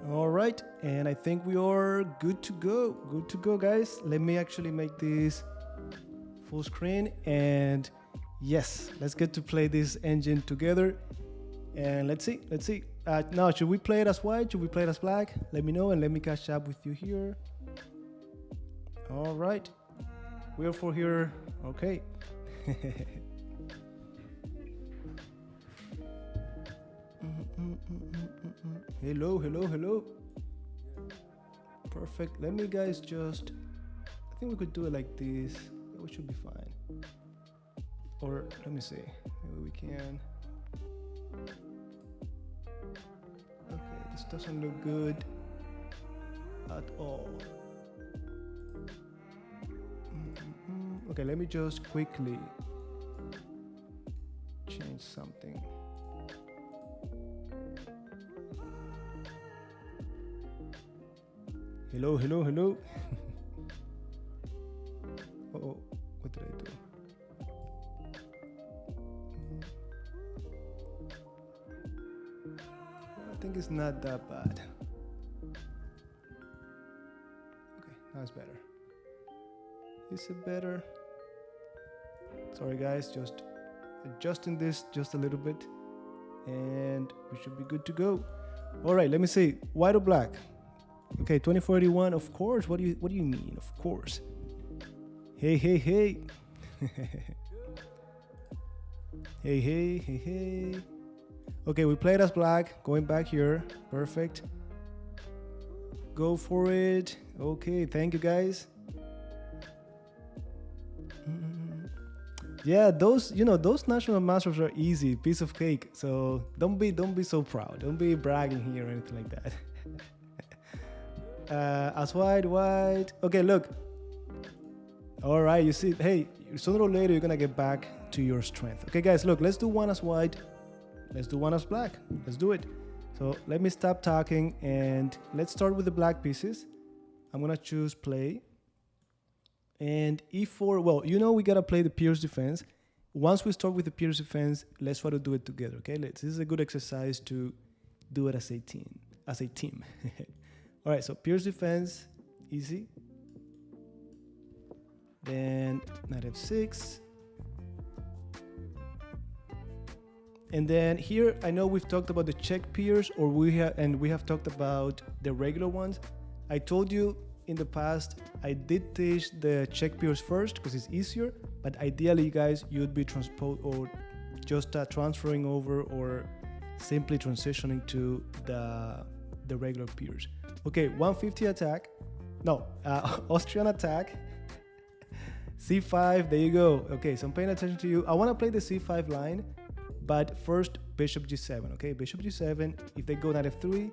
All right, and I think we are good to go. Good to go, guys. Let me actually make this full screen, and yes, let's get to play this engine together. And let's see. Now, should we play it as white? Should we play it as black? Let me know and let me catch up with you here. All right, we're for here. Okay. Hello. Perfect. Let me guys just, I think we could do it like this. We should be fine. Or let me see. Maybe we can. Okay, this doesn't look good at all. Okay, let me just quickly change something. Hello. Uh-oh, what did I do? I think it's not that bad. Okay, now it's better. Is it better? Sorry guys, just adjusting this just a little bit and we should be good to go. All right, let me see, white or black? Okay, 2481, of course. What do you mean? Of course. Hey. Hey. Okay, we played as black. Going back here. Perfect. Go for it. Okay, thank you guys. Yeah, those national masters are easy, piece of cake. So don't be so proud. Don't be bragging here or anything like that. As white. Okay, look. All right, you see, hey, sooner or later you're gonna get back to your strength. Okay, guys, look, let's do one as white. Let's do one as black. Let's do it. So let me stop talking and let's start with the black pieces. I'm gonna choose play. And e4, well, we gotta play the Pierce defense. Once we start with the Pierce defense, let's try to do it together, okay? This is a good exercise to do it as a team. All right, so Pierce defense, easy. Then knight f6. And then here, I know we've talked about the check Pierce, we have talked about the regular ones. I told you in the past, I did teach the check Pierce first because it's easier, but ideally, you guys, you'd be transferring over or simply transitioning to the regular Pierce. Okay, 150 attack. No, Austrian attack. C5, there you go. Okay, so I'm paying attention to you. I want to play the C5 line, but first bishop G7. Okay, bishop G7. If they go knight F3,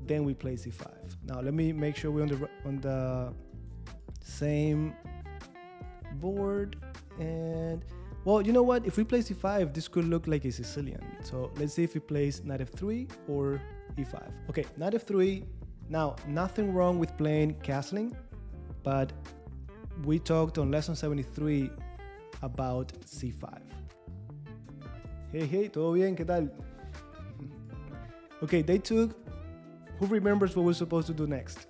then we play C5. Now let me make sure we're on the same board. And well, you know what? If we play C5, this could look like a Sicilian. So let's see if he plays knight F3 or E5. Okay, knight F3. Now, nothing wrong with playing castling, but we talked on lesson 73 about C5. Hey, ¿todo bien? ¿Qué tal? Okay, they took. Who remembers what we're supposed to do next?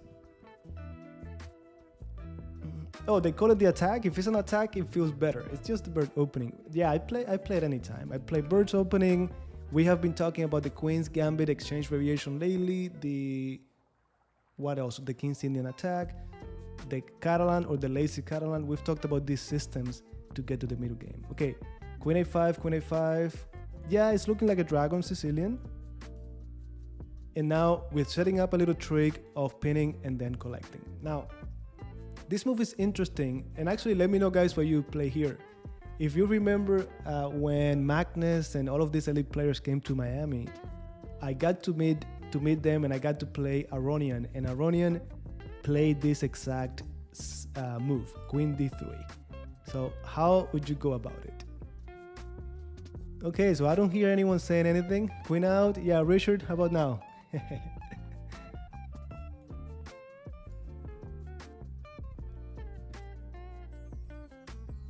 Oh, they call it the attack. If it's an attack, it feels better. It's just the bird opening. Yeah, I play it anytime. I play birds opening. We have been talking about the Queen's Gambit exchange variation lately. What else? The King's Indian attack, the Catalan or the lazy Catalan. We've talked about these systems to get to the middle game. Okay, Queen A5. Yeah, it's looking like a dragon Sicilian. And now we're setting up a little trick of pinning and then collecting. Now, this move is interesting. And actually, let me know, guys, what you play here. If you remember when Magnus and all of these elite players came to Miami, I got to meet them and I got to play Aronian. And Aronian played this exact move, Queen D3. So how would you go about it? Okay, so I don't hear anyone saying anything. Queen out. Yeah, Richard, how about now?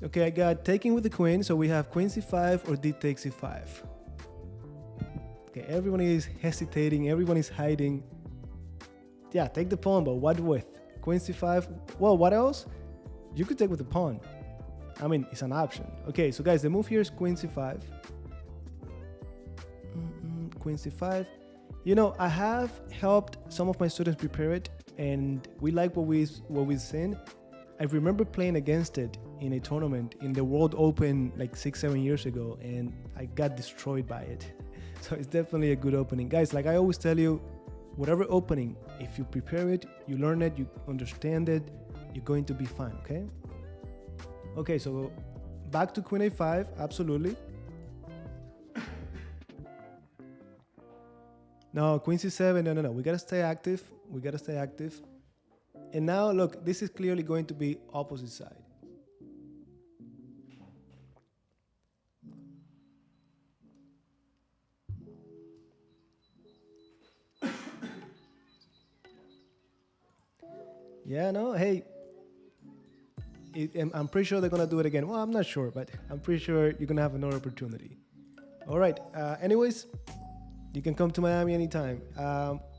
Okay, I got taking with the queen, so we have queen c5 or d takes c5. Okay, everyone is hesitating, everyone is hiding. Yeah, take the pawn, but what with? Queen c5. Well, what else? You could take with the pawn. I mean, it's an option. Okay, so guys, the move here is queen c5. Queen c5. You know, I have helped some of my students prepare it, and we like what we've seen. I remember playing against it in a tournament in the World Open like 6-7 years ago, and I got destroyed by it. So it's definitely a good opening. Guys, like I always tell you, whatever opening, if you prepare it, you learn it, you understand it, you're going to be fine, okay? Okay, so back to queen a5, absolutely. No, queen c7, no. We gotta stay active. We gotta stay active. And now, look, this is clearly going to be opposite side. Yeah, no, hey. I'm pretty sure they're gonna do it again. Well, I'm not sure, but I'm pretty sure you're gonna have another opportunity. All right, anyways. You can come to Miami anytime.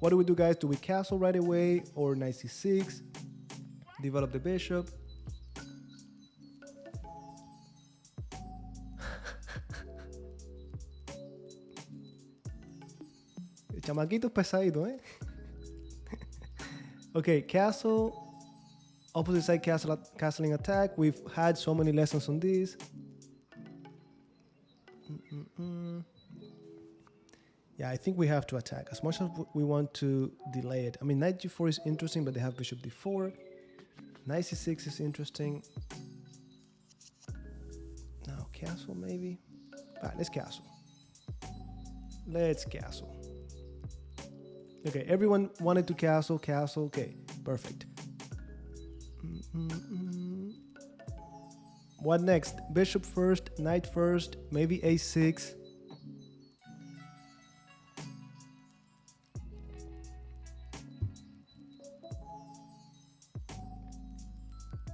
What do we do, guys? Do we castle right away or knight c6? Develop the bishop. El chamaquito es pesadito, eh? Okay, castle. Opposite side castling attack. We've had so many lessons on this. Yeah, I think we have to attack as much as we want to delay it. I mean, knight g4 is interesting, but they have bishop d4. Knight c6 is interesting. Now castle maybe. All right, let's castle. Let's castle. Okay, everyone wanted to castle. Okay, perfect. What next? Bishop first, knight first, maybe a6.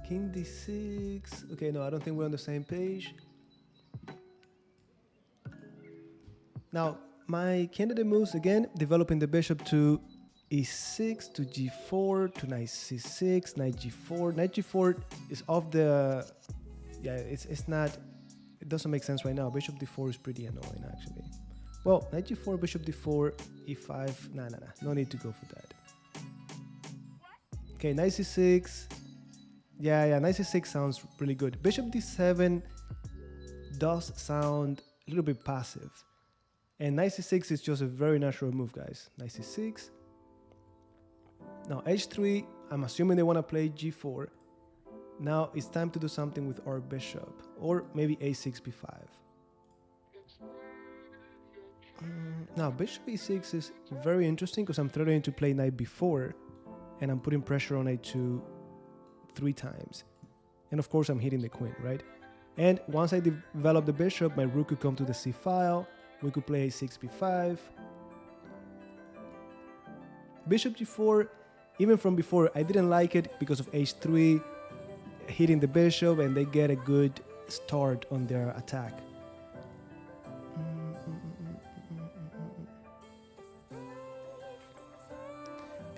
King d6. Okay, no, I don't think we're on the same page. Now, my candidate moves again, developing the bishop to e6, to g4, to knight c6, knight g4. Knight g4 is off the... Yeah, it's not... It doesn't make sense right now. Bishop d4 is pretty annoying, actually. Well, knight g4, bishop d4, e5. Nah. No need to go for that. Okay, knight c6. Yeah, knight c6 sounds really good. Bishop d7 does sound a little bit passive. And knight c6 is just a very natural move, guys. Knight c6. Now h3, I'm assuming they want to play g4. Now it's time to do something with our bishop. Or maybe a6, b5. Now bishop e6 is very interesting because I'm threatening to play knight b4. And I'm putting pressure on a2 3 times. And of course I'm hitting the queen, right? And once I develop the bishop, my rook could come to the c file. We could play a6, b5. Bishop g4, even from before, I didn't like it because of h3 hitting the bishop and they get a good start on their attack.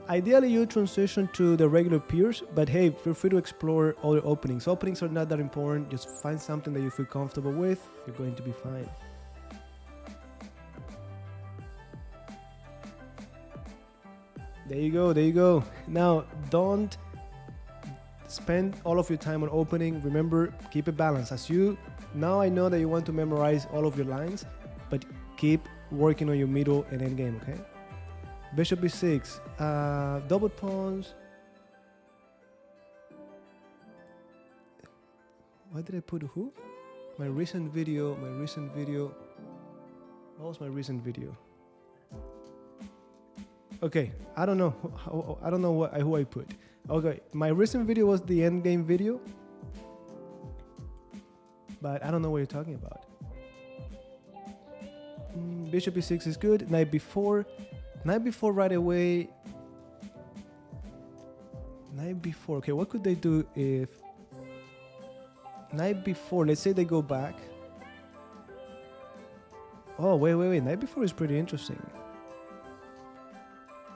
Ideally, you transition to the regular peers, but hey, feel free to explore other openings. Openings are not that important. Just find something that you feel comfortable with. You're going to be fine. There you go. Now, don't spend all of your time on opening. Remember, keep it balanced. Now I know that you want to memorize all of your lines, but keep working on your middle and end game, okay? Bishop b6, double pawns. Why did I put who? My recent video. What was my recent video? Okay, I don't know who I put. Okay, my recent video was the endgame video, but I don't know what you're talking about. Bishop e6 is good. Knight b4 right away. Knight b4. Okay, what could they do if knight b4? Let's say they go back. Oh, wait. Knight b4 is pretty interesting.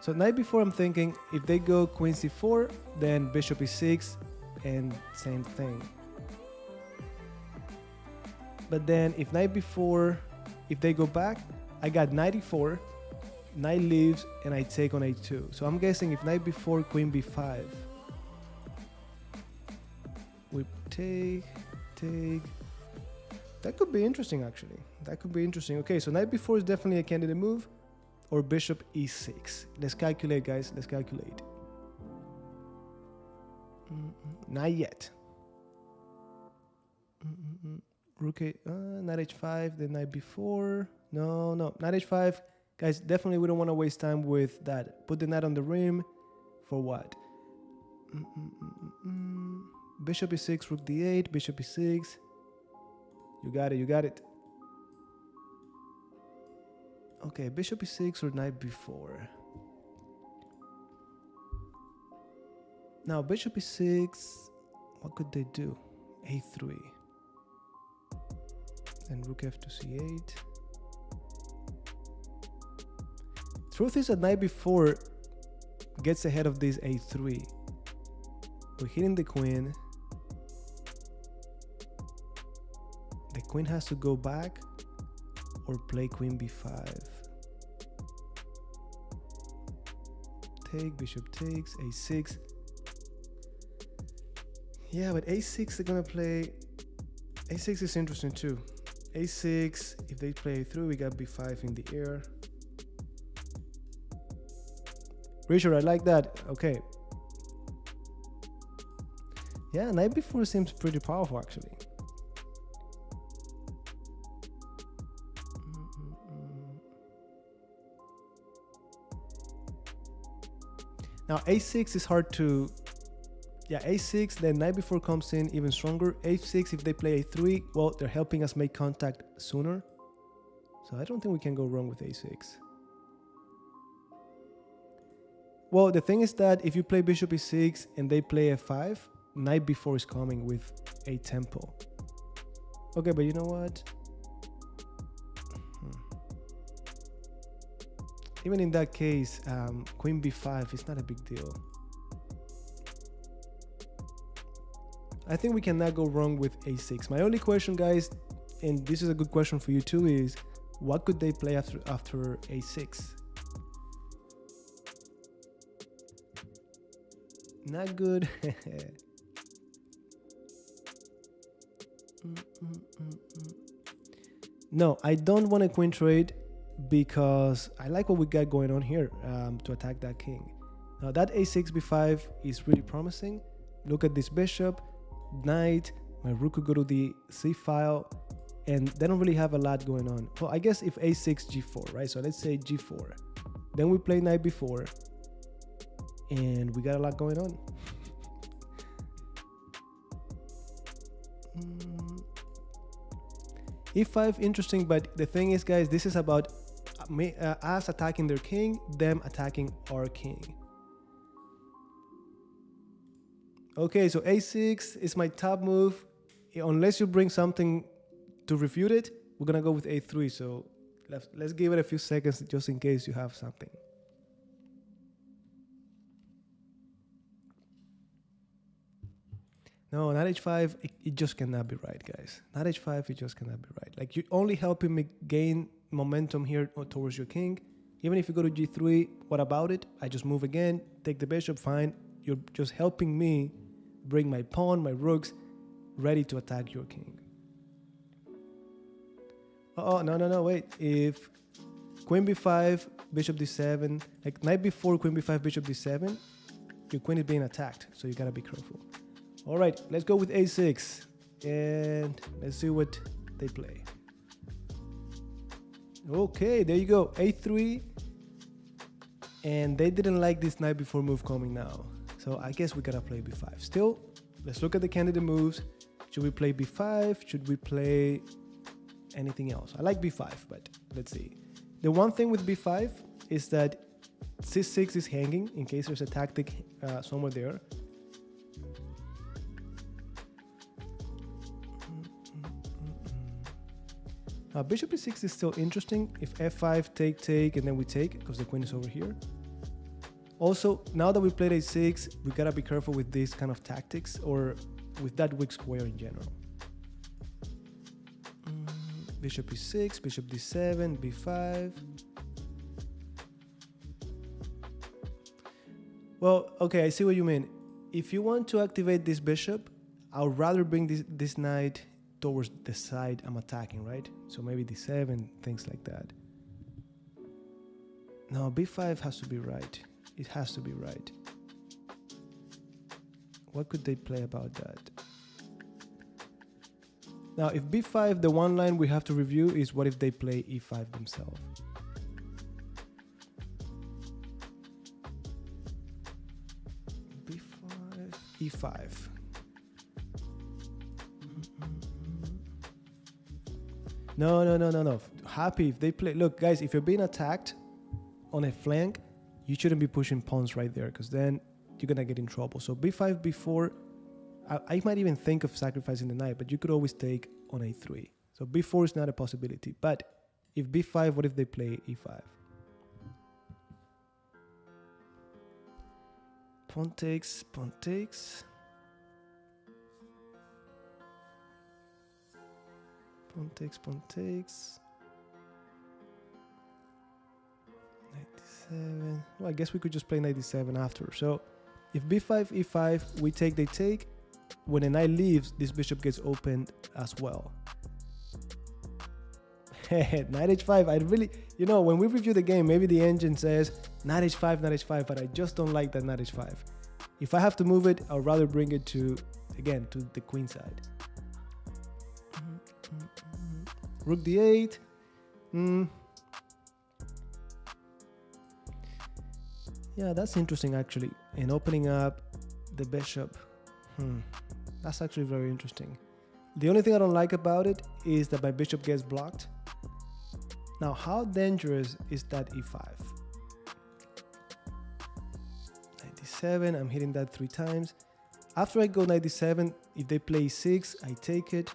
So knight b4, I'm thinking if they go queen c4, then bishop e6, and same thing. But then if knight b4, if they go back, I got knight e4, knight leaves, and I take on a2. So I'm guessing if knight b4, queen b5, we take. That could be interesting, actually. That could be interesting. Okay, so knight b4 is definitely a candidate move, or bishop e6. Let's calculate, guys. Let's calculate. Not yet. Rook knight h5, then knight b4. No, knight h5. Guys, definitely we don't want to waste time with that. Put the knight on the rim. For what? Bishop e6, rook d8, bishop e6. You got it. Okay, bishop e6 or knight b4. Now, bishop e6, what could they do? a3. Then rook f to c8. Truth is that knight b4 gets ahead of this a3. We're hitting the queen. The queen has to go back or play queen b5. Take, bishop takes, a6. Yeah, but a6 they're gonna play. a6 is interesting too. a6, if they play through, we got b5 in the air. Richard, I like that. Okay. Yeah, knight b4 seems pretty powerful actually. Now a6 is hard to, yeah, a6, then knight b4 comes in even stronger. a6, if they play a3, well, they're helping us make contact sooner. So I don't think we can go wrong with a6. Well, the thing is that if you play bishop e6 and they play f5, knight b4 is coming with a tempo. Okay, but you know what? Even in that case, queen b5 is not a big deal. I think we cannot go wrong with a6. My only question, guys, and this is a good question for you too, is what could they play after a6? Not good. No, I don't want a queen trade because I like what we got going on here to attack that king. Now that a6 b5 is really promising. Look at this bishop, knight, my rook could go to the c file, and they don't really have a lot going on. Well, I guess if a6 g4, right? So let's say g4, then we play knight b4, and we got a lot going on. e5, interesting, but the thing is, guys, this is about us attacking their king, them attacking our king. Okay, so a6 is my top move. Unless you bring something to refute it, we're gonna go with a3. So let's give it a few seconds just in case you have something. No, knight h5, it just cannot be right, guys. Knight h5, it just cannot be right. Like, you're only helping me gain momentum here towards your king. Even if you go to g3, what about it? I just move again, take the bishop, fine. You're just helping me bring my pawn, my rooks, ready to attack your king. Oh, no, wait. If queen b5, bishop d7, like knight b4, queen b5, bishop d7, your queen is being attacked, so you gotta be careful. All right, let's go with a6, and let's see what they play. Okay, there you go, a3, and they didn't like this knight b4 move coming now, so I guess we gotta play b5. Still, let's look at the candidate moves. Should we play b5? Should we play anything else? I like b5, but let's see. The one thing with b5 is that c6 is hanging in case there's a tactic somewhere there. Bishop e6 is still interesting. If f5, take, and then we take, because the queen is over here. Also, now that we played a6, we gotta be careful with this kind of tactics or with that weak square in general. Bishop e6, bishop d7, b5. Well, okay, I see what you mean. If you want to activate this bishop, I would rather bring this knight towards the side I'm attacking, right? So maybe d7, things like that. No, b5 has to be right. It has to be right. What could they play about that? Now, if b5, the one line we have to review is what if they play e5 themselves? b5, e5. No. Happy if they play. Look, guys, if you're being attacked on a flank, you shouldn't be pushing pawns right there because then you're going to get in trouble. So b5, b4, I might even think of sacrificing the knight, but you could always take on a3. So b4 is not a possibility. But if b5, what if they play e5? Pawn takes, pawn takes. Pawn takes, pawn takes. 97. Well, I guess we could just play 97 after. So if b5, e5, we take, they take. When a knight leaves, this bishop gets opened as well. Knight h5. I really, when we review the game, maybe the engine says knight h5, but I just don't like that knight h5. If I have to move it, I'd rather bring it to the queen side. Rook d8. Yeah, that's interesting actually. In opening up the bishop. That's actually very interesting. The only thing I don't like about it is that my bishop gets blocked. Now, how dangerous is that e5? 97, I'm hitting that 3 times. After I go 97, if they play e6, I take it.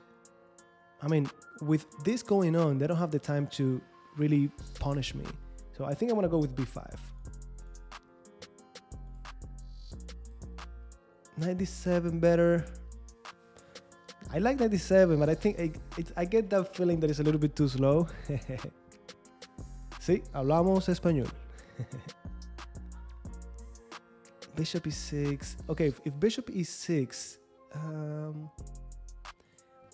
I mean, with this going on, they don't have the time to really punish me. So I think I'm gonna go with b5. 97 better. I like 97, but I think I get that feeling that it's a little bit too slow. Sí, hablamos español. Bishop e6. Okay, if bishop e6,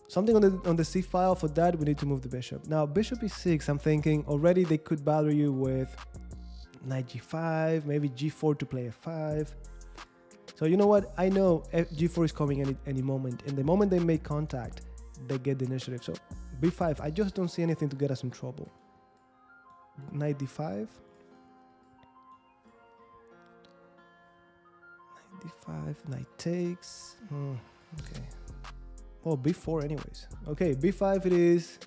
something on the c file, for that we need to move the bishop. Now bishop e6, I'm thinking already they could bother you with knight g5, maybe g4 to play f5. So you know what? I know g4 is coming any moment. And the moment they make contact, they get the initiative. So b5, I just don't see anything to get us in trouble. Knight d5. Knight d5, knight takes. Okay. Oh, b4 anyways. Okay, b5 it is.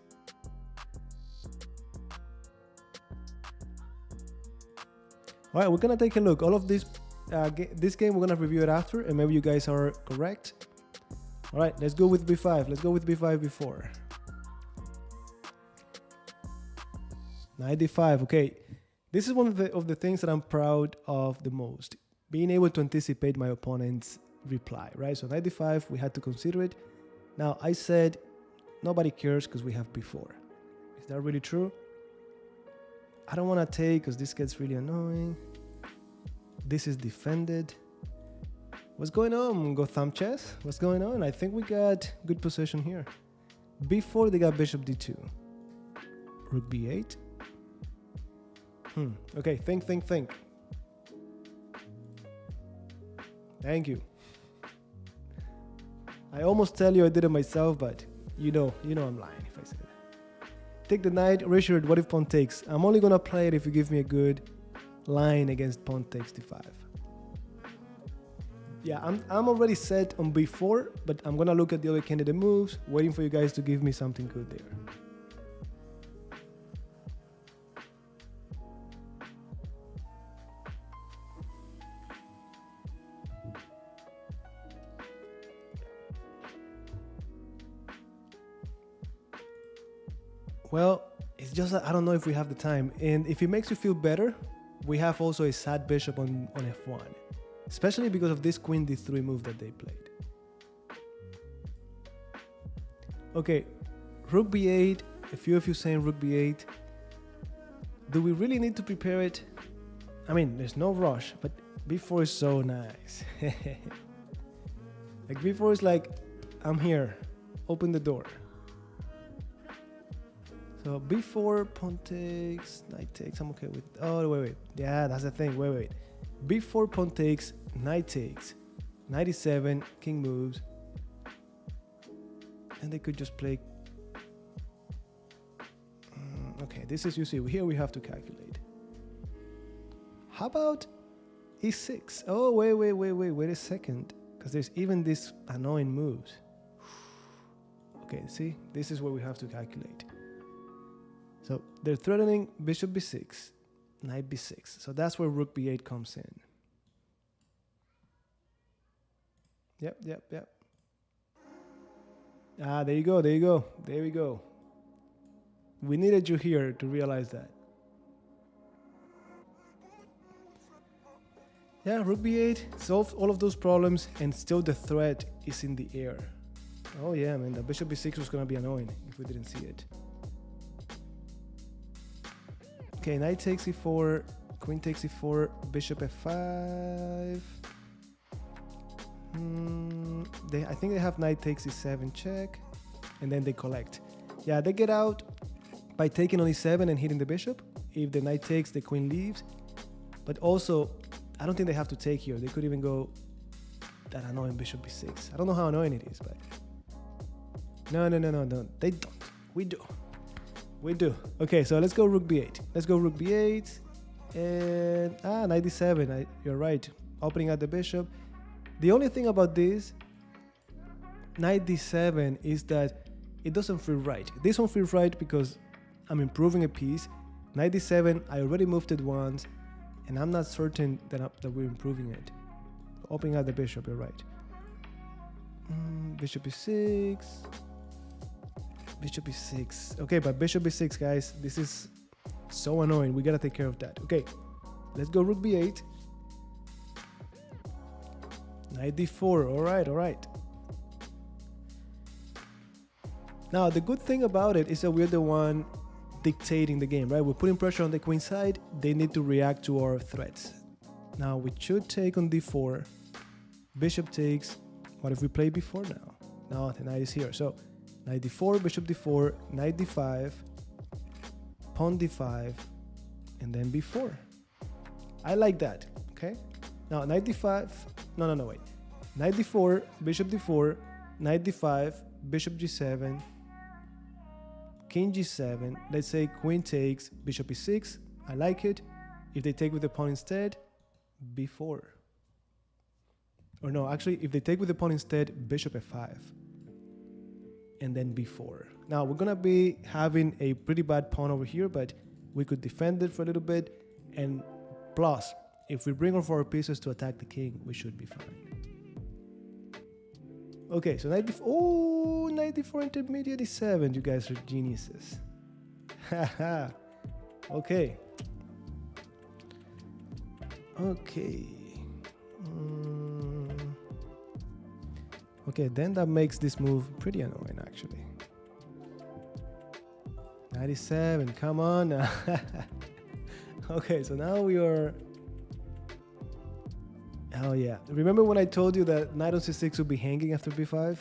All right, we're gonna take a look. All of this game, we're gonna review it after, and maybe you guys are correct. All right, let's go with b5. Let's go with b5 before. Knight d5. Okay, this is one of the things that I'm proud of the most, being able to anticipate my opponent's reply. Right. So knight d5, we had to consider it. Now I said nobody cares because we have b4. Is that really true? I don't want to take because this gets really annoying. This is defended. What's going on, GothamChess? What's going on? I think we got good position here. b4, they got bishop d2. Rook b8. Okay, think. Thank you. I almost tell you I did it myself, but you know I'm lying if I say that. Take the knight. Richard, what if pawn takes? I'm only gonna play it if you give me a good line against pawn takes d5. Yeah, I'm already set on b4, but I'm gonna look at the other candidate moves, waiting for you guys to give me something good there. Well, it's just that I don't know if we have the time, and if it makes you feel better, we have also a sad bishop on f1, especially because of this queen d3 move that they played. Okay, rook b8. A few of you saying rook b8. Do we really need to prepare it? I mean, there's no rush, but b4 is so nice. Like b4 is like, I'm here, open the door. So b4, pawn takes, knight takes, I'm okay with, oh wait, yeah, that's the thing, wait. b4, pawn takes, knight takes, knight e7, king moves, and they could just play, okay, this is, you see, here we have to calculate. How about e6? Oh, wait a second, because there's even this annoying moves. Okay, see, this is where we have to calculate. So they're threatening bishop b6, knight b6. So that's where rook b8 comes in. Yep. Ah, there you go. There we go. We needed you here to realize that. Yeah, rook b8 solved all of those problems, and still the threat is in the air. Oh yeah, man, the bishop b6 was gonna be annoying if we didn't see it. Okay, knight takes e4, queen takes e4, bishop f5. I think they have knight takes e7 check, and then they collect. Yeah, they get out by taking on e7 and hitting the bishop. If the knight takes, the queen leaves. But also, I don't think they have to take here. They could even go that annoying bishop b6. I don't know how annoying it is, but no. They don't. We do. Okay, so let's go rook b8. And knight d7. You're right. Opening at the bishop. The only thing about this knight d7 is that it doesn't feel right. This one feels right because I'm improving a piece. Knight d7, I already moved it once, and I'm not certain that we're improving it. Opening at the bishop, you're right. Bishop b6. Bishop b6. Okay, but bishop b6, guys, this is so annoying. We gotta take care of that. Okay, let's go rook b8. Knight d4. All right. Now, the good thing about it is that we're the one dictating the game, right? We're putting pressure on the queen side. They need to react to our threats. Now, we should take on d4. Bishop takes. What if we play b4 now? Now the knight is here. So knight d4, bishop d4, knight d5, pawn d5, and then b4. I like that, okay? Now knight d5, no, wait. Knight d4, bishop d4, knight d5, bishop g7, king g7. Let's say queen takes, bishop e6. I like it. If they take with the pawn instead, b4. Or no, actually, if they take with the pawn instead, bishop f5. And then b4. Now, we're going to be having a pretty bad pawn over here, but we could defend it for a little bit. And plus, if we bring all of our pieces to attack the king, we should be fine. Okay, so knight d4. Oh, knight d4 intermediate e7. You guys are geniuses. Haha. Okay. Okay, then that makes this move pretty annoying, actually. Knight e7, come on now. Okay, so now we are... Oh yeah, remember when I told you that knight on c6 would be hanging after b5?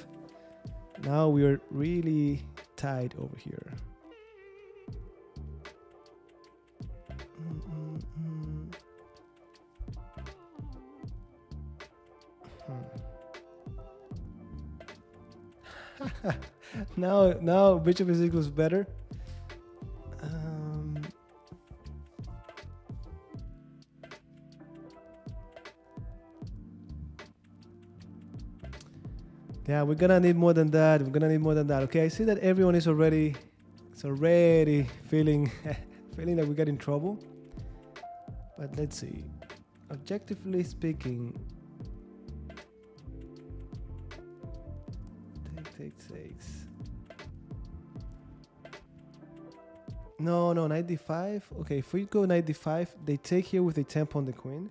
Now we are really tied over here. Now bishop is equals better. Yeah, we're gonna need more than that. Okay, I see that everyone is already feeling feeling that we got in trouble. But let's see. Objectively speaking, takes. No, no, knight d5. Okay, if we go knight d5, they take here with a tempo on the queen.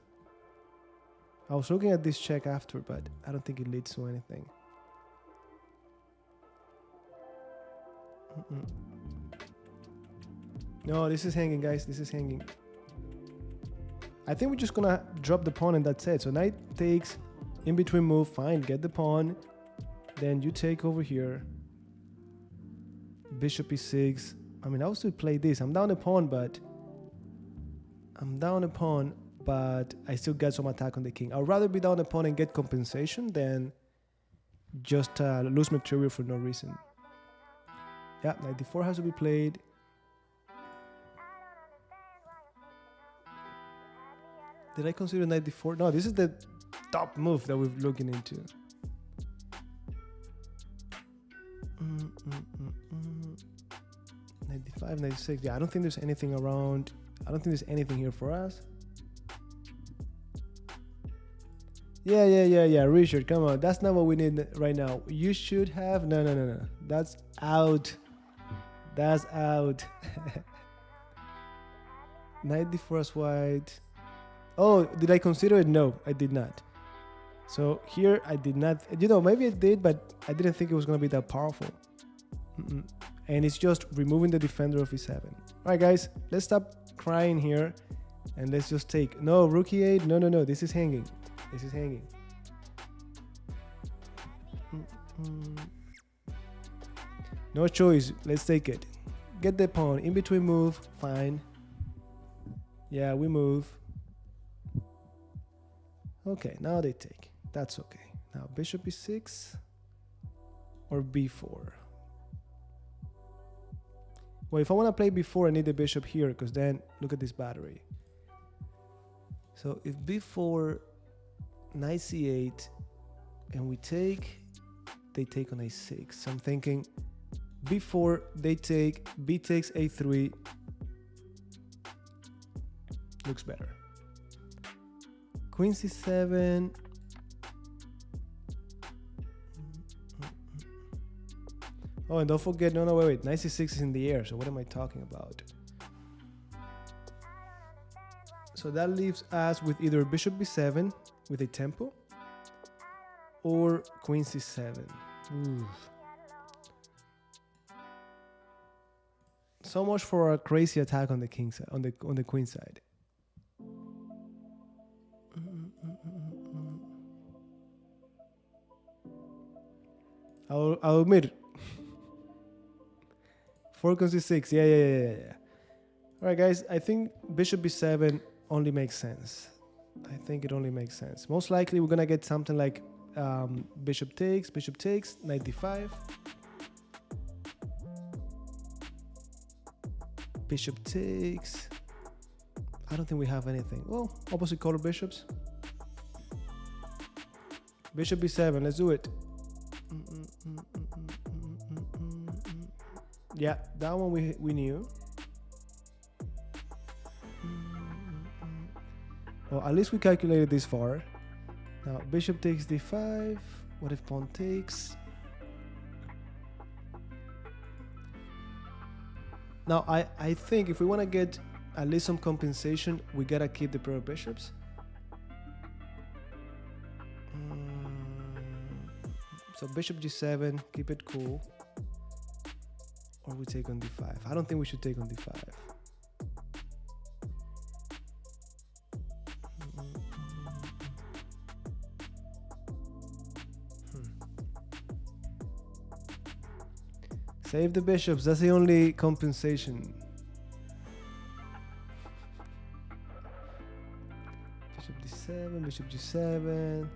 I was looking at this check after, but I don't think it leads to anything. No, this is hanging, guys. This is hanging. I think we're just gonna drop the pawn and that's it. So knight takes, in between move, fine, get the pawn. Then you take over here. Bishop e6. I mean, I'll still play this. I'm down a pawn, but I still get some attack on the king. I'd rather be down a pawn and get compensation than just lose material for no reason. Yeah, knight d4 has to be played. Did I consider knight d4? No, this is the top move that we're looking into. Knight d5, knight d6. Yeah, I don't think there's anything around. I don't think there's anything here for us. Yeah, Richard, come on. That's not what we need right now. You should have... No. That's out. That's out. Knight d4 as white. Oh, did I consider it? No, I did not. So here I did not... You know, maybe I did, but I didn't think it was going to be that powerful. And it's just removing the defender of e7. All right, guys, let's stop crying here. And let's just take... No, rook e8. No. This is hanging. This is hanging. No choice. Let's take it. Get the pawn. In between move. Fine. Yeah, we move. Okay, now they take. That's okay. Now bishop e6 or b4. Well, if I want to play b4, I need the bishop here because then look at this battery. So if b4, knight c8, and we take, they take on a6. So I'm thinking b4, they take, b takes a3. Looks better. Queen c7. Oh, and don't forget, no, wait. Knight c6 is in the air, so what am I talking about? So that leaves us with either bishop b7 with a tempo or queen c7. Ooh. So much for a crazy attack on the king side, on the queen side. I'll admit. 4 comes c6. Yeah. All right, guys. I think bishop b7 only makes sense. I think it only makes sense. Most likely, we're gonna get something like bishop takes, knight d5, bishop takes. I don't think we have anything. Well, opposite color bishops. Bishop b7. Let's do it. Yeah, that one we knew. Well, at least we calculated this far. Now, bishop takes d5. What if pawn takes? Now, I think if we want to get at least some compensation, we gotta keep the pair of bishops. So bishop g7, keep it cool. Or we take on d5. I don't think we should take on d5. Save the bishops. That's the only compensation. Bishop d7, bishop g7.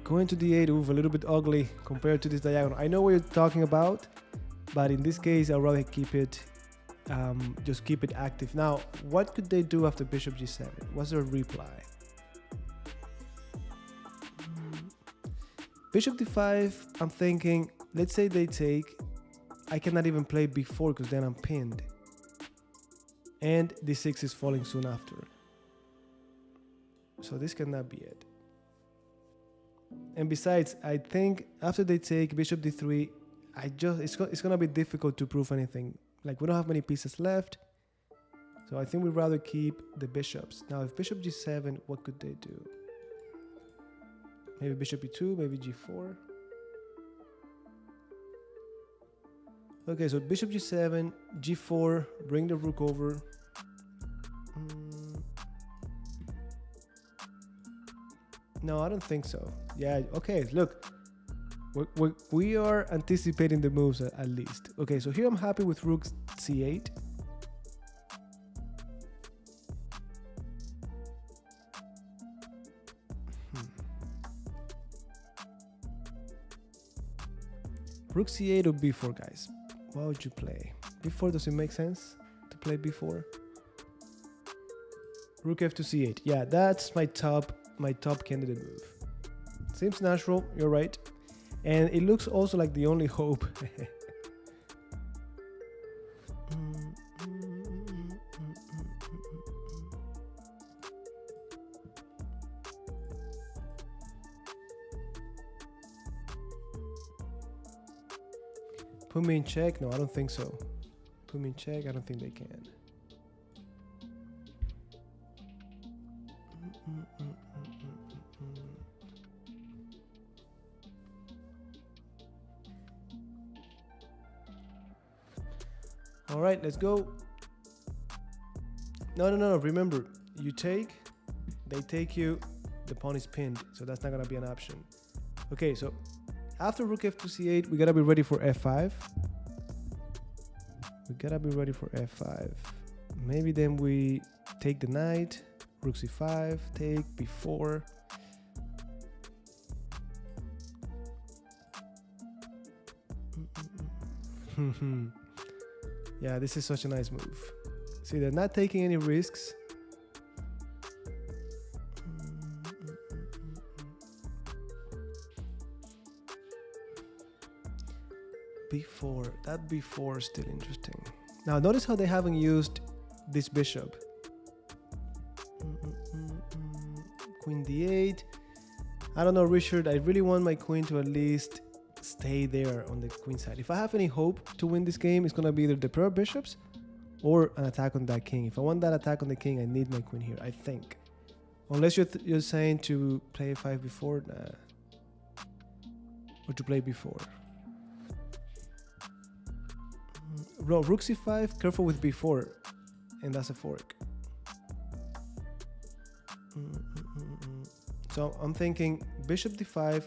Going to d8, ooh, a little bit ugly compared to this diagonal. I know what you're talking about, but in this case, I'd rather keep it, just keep it active. Now, what could they do after bishop g7? What's their reply? Bishop d5, I'm thinking, let's say they take, I cannot even play b4 because then I'm pinned. And d6 is falling soon after. So this cannot be it. And besides, I think after they take bishop d3, it's gonna be difficult to prove anything Like, we don't have many pieces left. So I think we'd rather keep the bishops. Now, if bishop g7, what could they do? Maybe bishop e2, maybe g4. Okay, so bishop g7, g4, bring the rook over. No, I don't think so. Yeah, okay, look. We are anticipating the moves at least. Okay, so here I'm happy with rook c8. Rook c8 or b4, guys. What would you play? b4, does it make sense to play b4? Rook f to c8. Yeah, that's my top candidate move. Seems natural, you're right. And it looks also like the only hope. Put me in check? No, I don't think so. Put me in check? I don't think they can. All right, let's go. No. Remember, you take, they take you, the pawn is pinned, so that's not gonna be an option. Okay, so after rook f to c8, we gotta be ready for f5. Maybe then we take the knight, rook c5, take b4. Yeah, this is such a nice move. See, they're not taking any risks. b4, that b4 is still interesting. Now notice how they haven't used this bishop. Queen d8. I don't know, Richard, I really want my queen to at least stay there on the queen side. If I have any hope to win this game, it's gonna be either the pair of bishops or an attack on that king. If I want that attack on the king, I need my queen here, I think. Unless you're saying to play a5 before, nah. Or to play b4. No, rook c5, careful with b4, and that's a fork. So I'm thinking bishop d5,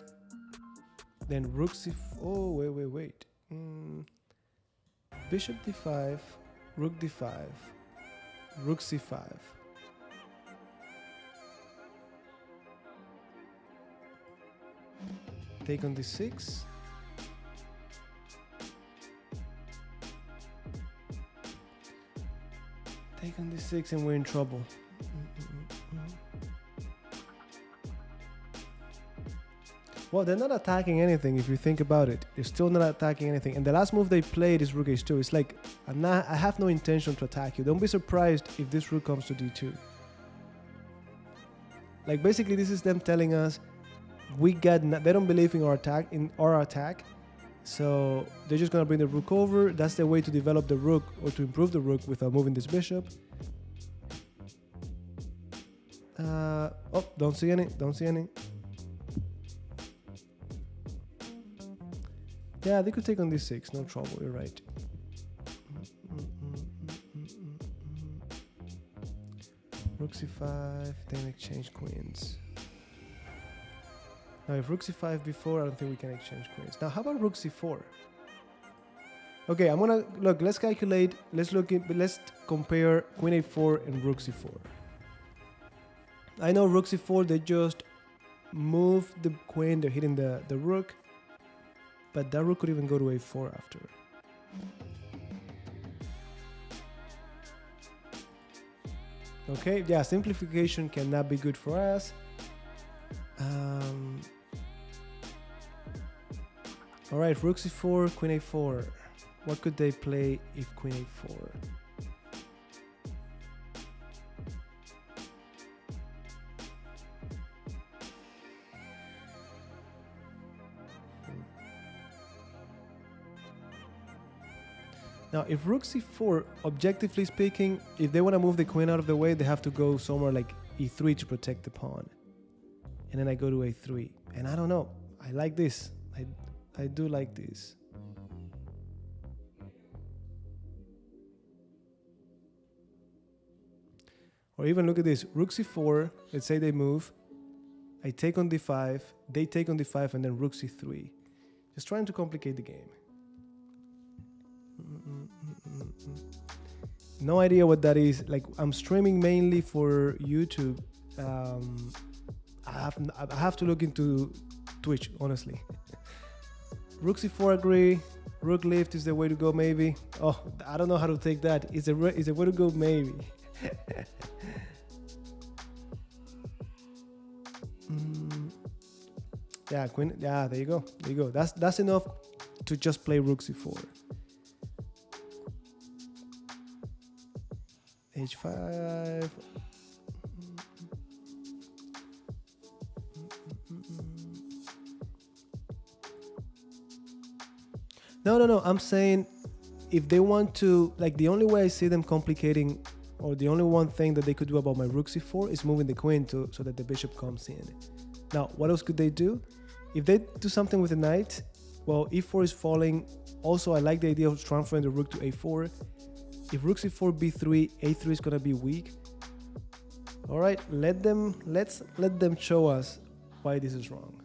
then rook c4. Oh, wait. Bishop d5, rook d5, rook c5. Take on d6. Take on d6 and we're in trouble. Well, they're not attacking anything if you think about it. They're still not attacking anything. And the last move they played is rook h2. It's like, I have no intention to attack you. Don't be surprised if this rook comes to d2. Like, basically, this is them telling us they don't believe in our attack. So they're just going to bring the rook over. That's the way to develop the rook or to improve the rook without moving this bishop. Oh, don't see any. Yeah, they could take on d6, no trouble, you're right. Rook c5, then exchange queens. Now if rook c5 before, I don't think we can exchange queens. Now how about rook c4? Okay, I'm gonna, look, let's calculate, let's compare queen a4 and rook c4. I know rook c4, they just move the queen, they're hitting the rook. But that rook could even go to a4 after. Okay, yeah, simplification cannot be good for us. All right, rook c4, queen a4. What could they play if queen a4? Now, if rook c4, objectively speaking, if they want to move the queen out of the way, they have to go somewhere like e3 to protect the pawn. And then I go to a3. And I don't know. I like this. I do like this. Or even look at this. Rook c4. Let's say they move. I take on d5. They take on d5 and then rook c3. Just trying to complicate the game. No idea what that is. Like, I'm streaming mainly for YouTube. I have to look into Twitch, honestly. Rook c4 agree. Rook lift is the way to go, maybe. Oh, I don't know how to take that. Is a way to go, maybe. Yeah, queen. Yeah, there you go. There you go. That's enough to just play rook c4. h5. No. I'm saying if they want to, like, the only way I see them complicating, or the only one thing that they could do about my rook c4 is moving the queen so that the bishop comes in. Now, what else could they do? If they do something with the knight, well, e4 is falling. Also, I like the idea of transferring the rook to a4. If rook c4, b3, a3 is gonna be weak. All right, let's let them show us why this is wrong.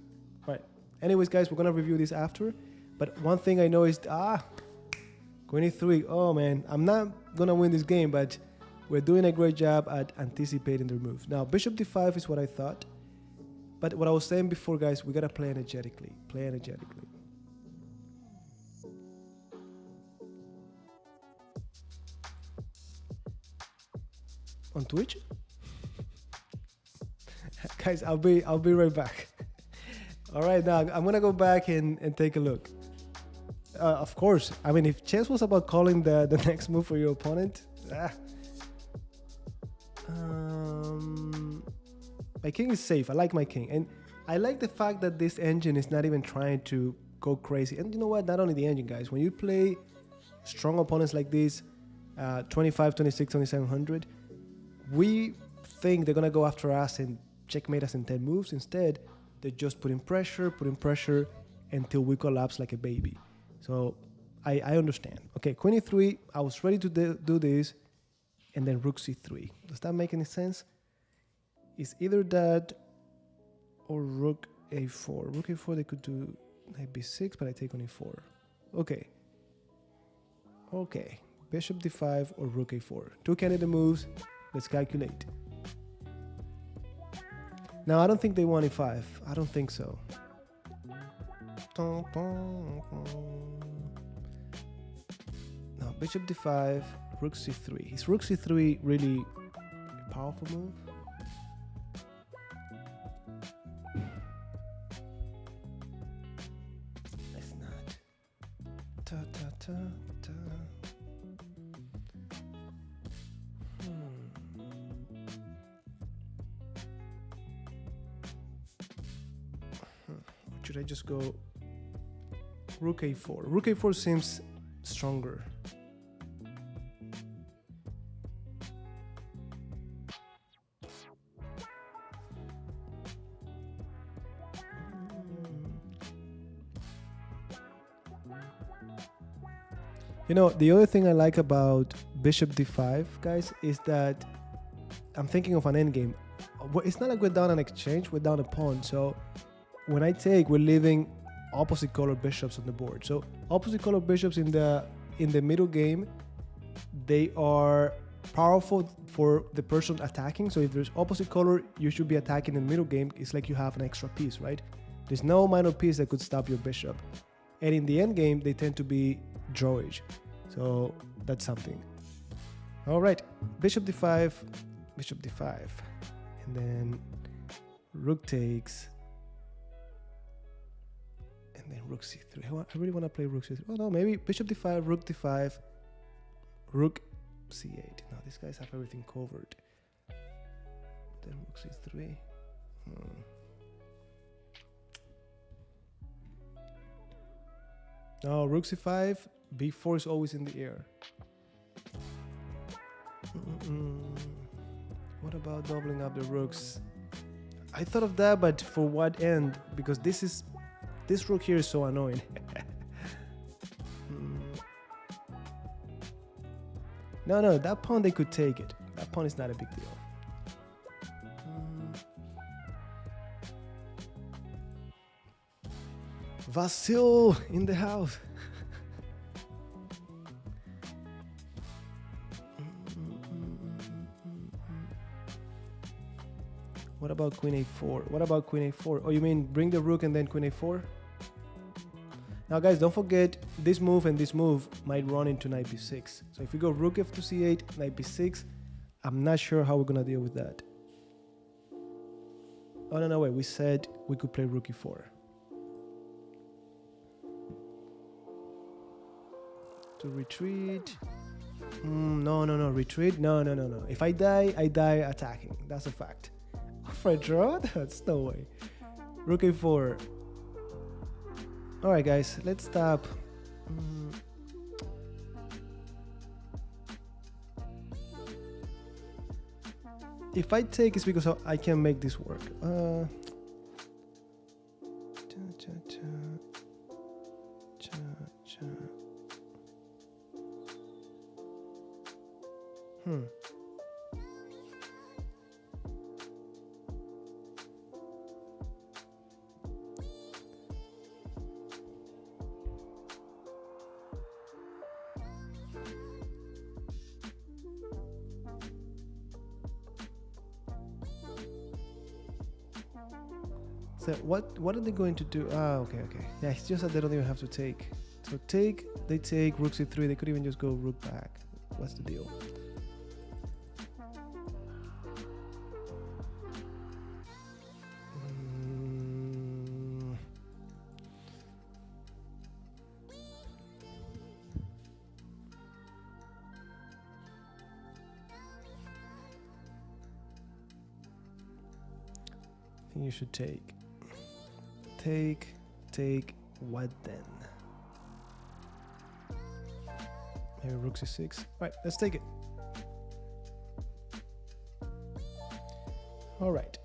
All right. Anyways, guys, we're gonna review this after. But one thing I know is queen e3. Oh man, I'm not gonna win this game, but we're doing a great job at anticipating their move. Now, bishop d5 is what I thought. But what I was saying before, guys, we gotta play energetically. Play energetically. On Twitch? Guys, I'll be right back. All right, now I'm gonna go back and take a look. Of course, I mean, if chess was about calling the next move for your opponent, my king is safe. I like my king, and I like the fact that this engine is not even trying to go crazy. And you know what? Not only the engine, guys. When you play strong opponents like this, 25, 26, 2700, we think they're gonna go after us and checkmate us in 10 moves. Instead, they're just putting pressure until we collapse like a baby. So I understand. Okay, queen e3. I was ready to do this, and then rook c3. Does that make any sense? It's either that or rook a4. Rook a4, they could do like b6, but I take on e4. Okay. Okay. Bishop d5 or rook a4. Two candidate moves. Let's calculate. Now, I don't think they want e5. I don't think so. Now, bishop d5, rook c3. Is rook c3 really a powerful move? It's not. Ta ta ta ta. Should I just go rook a4? Rook a4 seems stronger. You know, the other thing I like about bishop d5, guys, is that I'm thinking of an endgame. It's not like we're down an exchange, we're down a pawn. So when I take, we're leaving opposite color bishops on the board. So opposite color bishops in the middle game, they are powerful for the person attacking. So if there's opposite color, you should be attacking in the middle game. It's like you have an extra piece, right? There's no minor piece that could stop your bishop. And in the end game, they tend to be drawage. So that's something. All right, bishop d5, and then rook takes, and then rook c3. I really want to play rook c3. Oh no, maybe bishop d5, rook c8. No, these guys have everything covered. Then rook c3. No, rook c5. B4 is always in the air. What about doubling up the rooks? I thought of that, but for what end? Because this rook here is so annoying. No, that pawn they could take it. That pawn is not a big deal. Vasil in the house. What about queen a4? What about queen a4? Oh, you mean bring the rook and then queen a4? Now, guys, don't forget this move and this move might run into knight b6. So if we go rook f to c8, knight b6, I'm not sure how we're gonna deal with that. Oh, no, wait. We said we could play rook e4. To retreat. No, retreat. No. If I die attacking. That's a fact. For a draw? That's no way. Rook a4. Alright, guys, let's stop. If I take, it's because I can make this work. So what are they going to do? Okay. Yeah, it's just that they don't even have to take. So they take rook c3. They could even just go rook back. What's the deal? I think you should take. Take what then? Maybe rook c6. Right, let's take it. All right.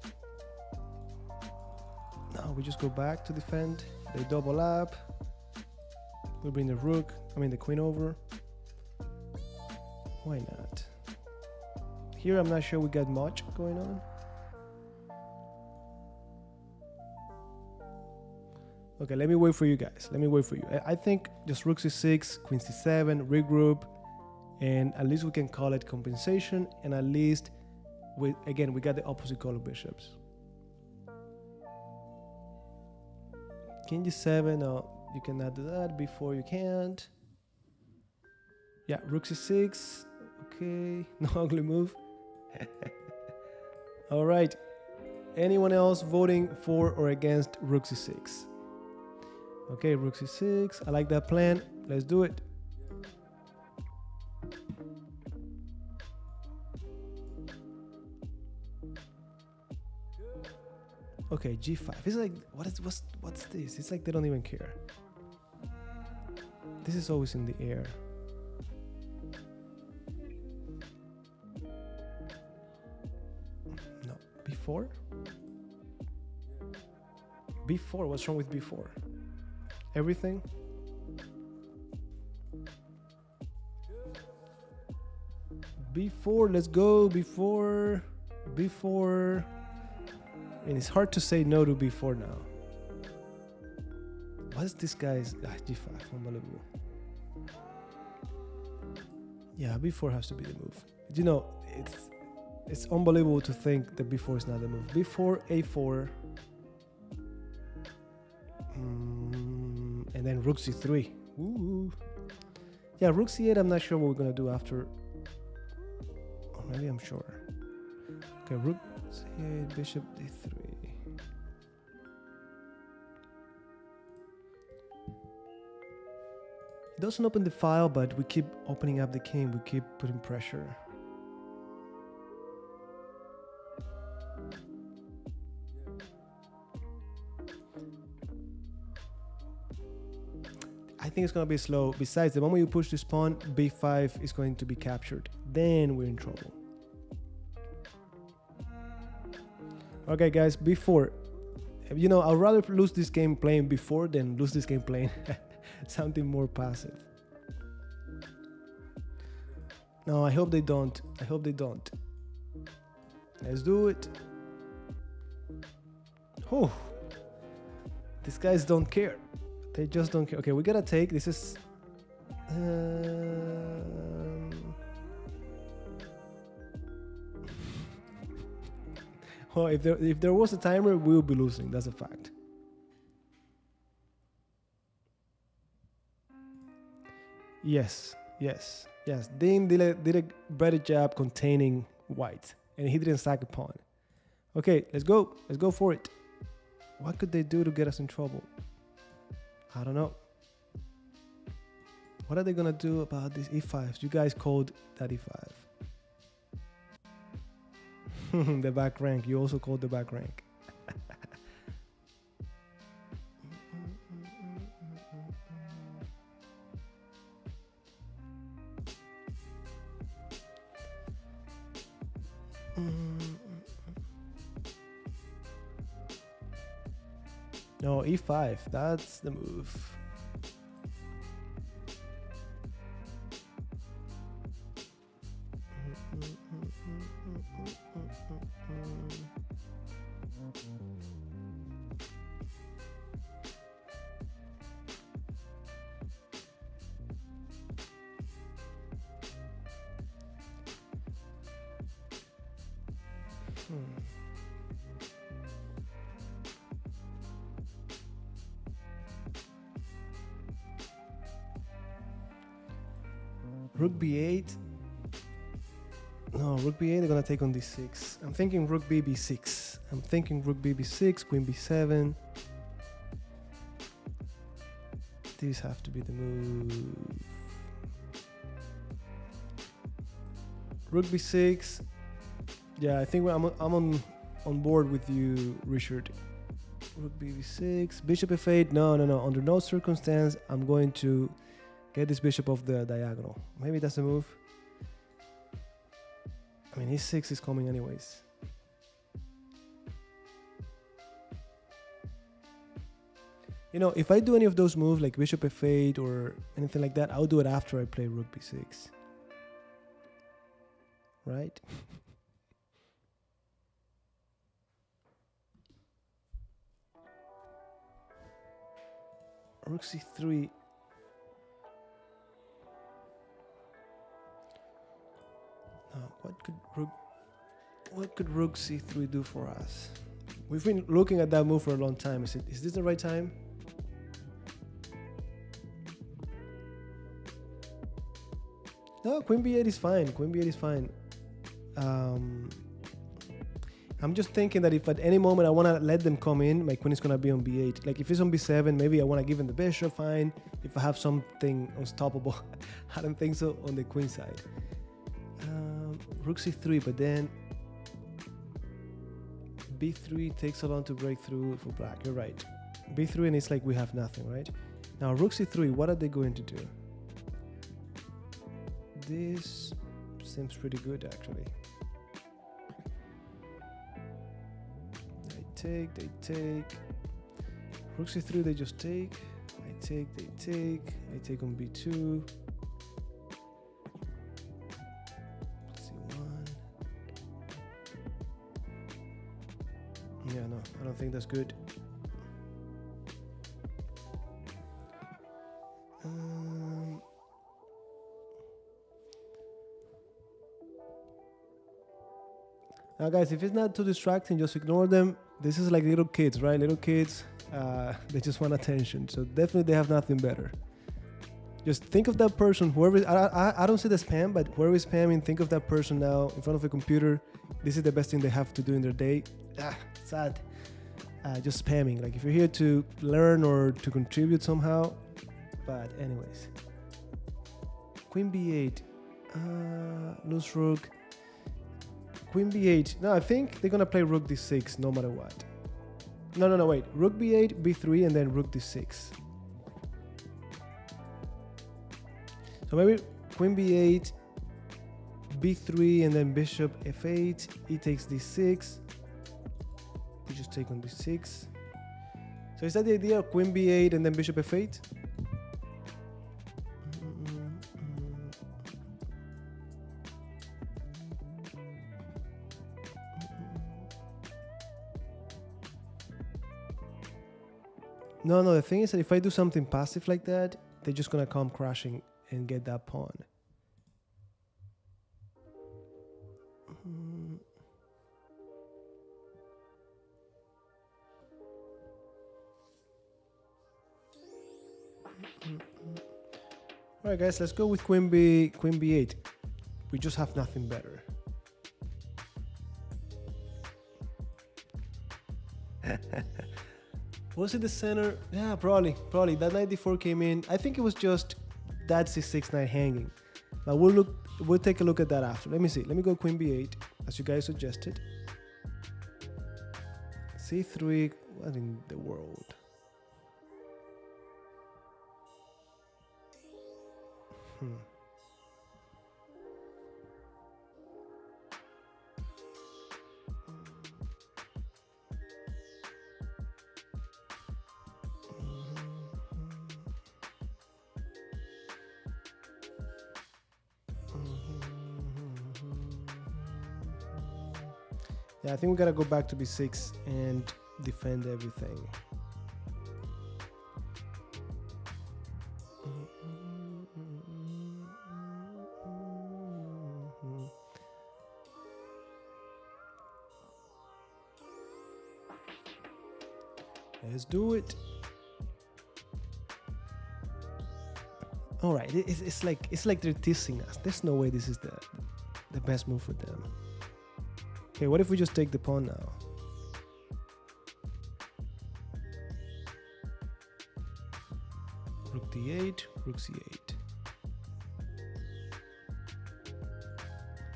Now we just go back to defend. They double up. We'll bring the rook, the queen over. Why not? Here I'm not sure we got much going on. Okay, let me wait for you guys. I think just rook c6, queen c7, regroup, and at least we can call it compensation, and at least, we got the opposite color bishops. King g7, no, you cannot do that. Before you can't. Yeah, rook c6, okay, no ugly move. All right, anyone else voting for or against rook c6? Okay, rook c6. I like that plan. Let's do it. Okay, g5. It's like, what's this? It's like they don't even care. This is always in the air. No, b4. B4. What's wrong with b4? Everything. B4, let's go. B4. And it's hard to say no to B4 now. What is this guy's G5? Unbelievable. Yeah, B4 has to be the move. You know, it's unbelievable to think that B4 is not the move. B4, A4. And then rook c3. Ooh. Yeah, rook c8, I'm not sure what we're going to do after. Or maybe I'm sure. Okay, rook c8, bishop d3. It doesn't open the file, but we keep opening up the king. We keep putting pressure. I I think it's going to be slow. Besides, the moment you push this pawn, b5 is going to be captured. Then we're in trouble. Okay, guys, b4. You know, I'd rather lose this game playing b4 than lose this game playing something more passive. No, I hope they don't. I hope they don't. Let's do it. Oh, these guys don't care. They just don't care. Okay, we gotta take. This is. Oh, if there was a timer, we would be losing. That's a fact. Yes, yes, yes. Dean did a better job containing white, and he didn't sack a pawn. Okay, let's go. Let's go for it. What could they do to get us in trouble? I don't know. What are they gonna do about these e5s? You guys called that e5. The back rank. You also called the back rank. No, e5. That's the move. Rook b8. No, rook b8, they're gonna take on d6. I'm thinking rook b b6. I'm thinking rook b b6, queen b7. These have to be the move. Rook b6. Yeah, I think I'm on board with you, Richard. Rook b b6, bishop f8. No. Under no circumstance I'm going to get this bishop off the diagonal. Maybe that's the move. I mean, e6 is coming anyways. You know, if I do any of those moves like bishop f8 or anything like that, I'll do it after I play rook b6. Right? Rook c3. Now, what could rook c3 do for us? We've been looking at that move for a long time. Is this the right time? No, queen b8 is fine. Queen b8 is fine. I'm just thinking that if at any moment I want to let them come in, my queen is going to be on b8. Like if it's on b7, maybe I want to give him the bishop, fine. If I have something unstoppable, I don't think so on the queen side. Rook c3, but then b3 takes a long to break through for black. You're right. b3 and it's like we have nothing, right? Now rook c3, what are they going to do? This seems pretty good actually. They take. Rook c3, they just take. I take, they take. I take on b2. Yeah, no, I don't think that's good. Now guys, if it's not too distracting, just ignore them. This is like little kids, right? Little kids, they just want attention. So definitely they have nothing better. Just think of that person, whoever, I don't see the spam, but whoever is spamming, think of that person now in front of a computer. This is the best thing they have to do in their day. Sad. Just spamming. Like if you're here to learn or to contribute somehow. But anyways. Queen b8. Loose rook. Queen b8. No, I think they're gonna play rook d6 no matter what. No, wait. Rook b8, b3, and then rook d6. So maybe queen b8, b3, and then bishop f8. E takes d6. We just take on d6. So is that the idea of queen b8 and then bishop f8? No, the thing is that if I do something passive like that, they're just gonna come crashing and get that pawn. All right, guys, let's go with queen b8. We just have nothing better. Was it the center? Yeah, probably. That knight d4 came in. I think it was just that c6 knight hanging. But we'll take a look at that after. Let me see. Let me go queen b8, as you guys suggested. c3. What in the world? Yeah, I think we gotta go back to b6 and defend everything. Let's do it. All right, it's like they're teasing us. There's no way this is the best move for them. Okay, what if we just take the pawn now? Rook d8, rook c8.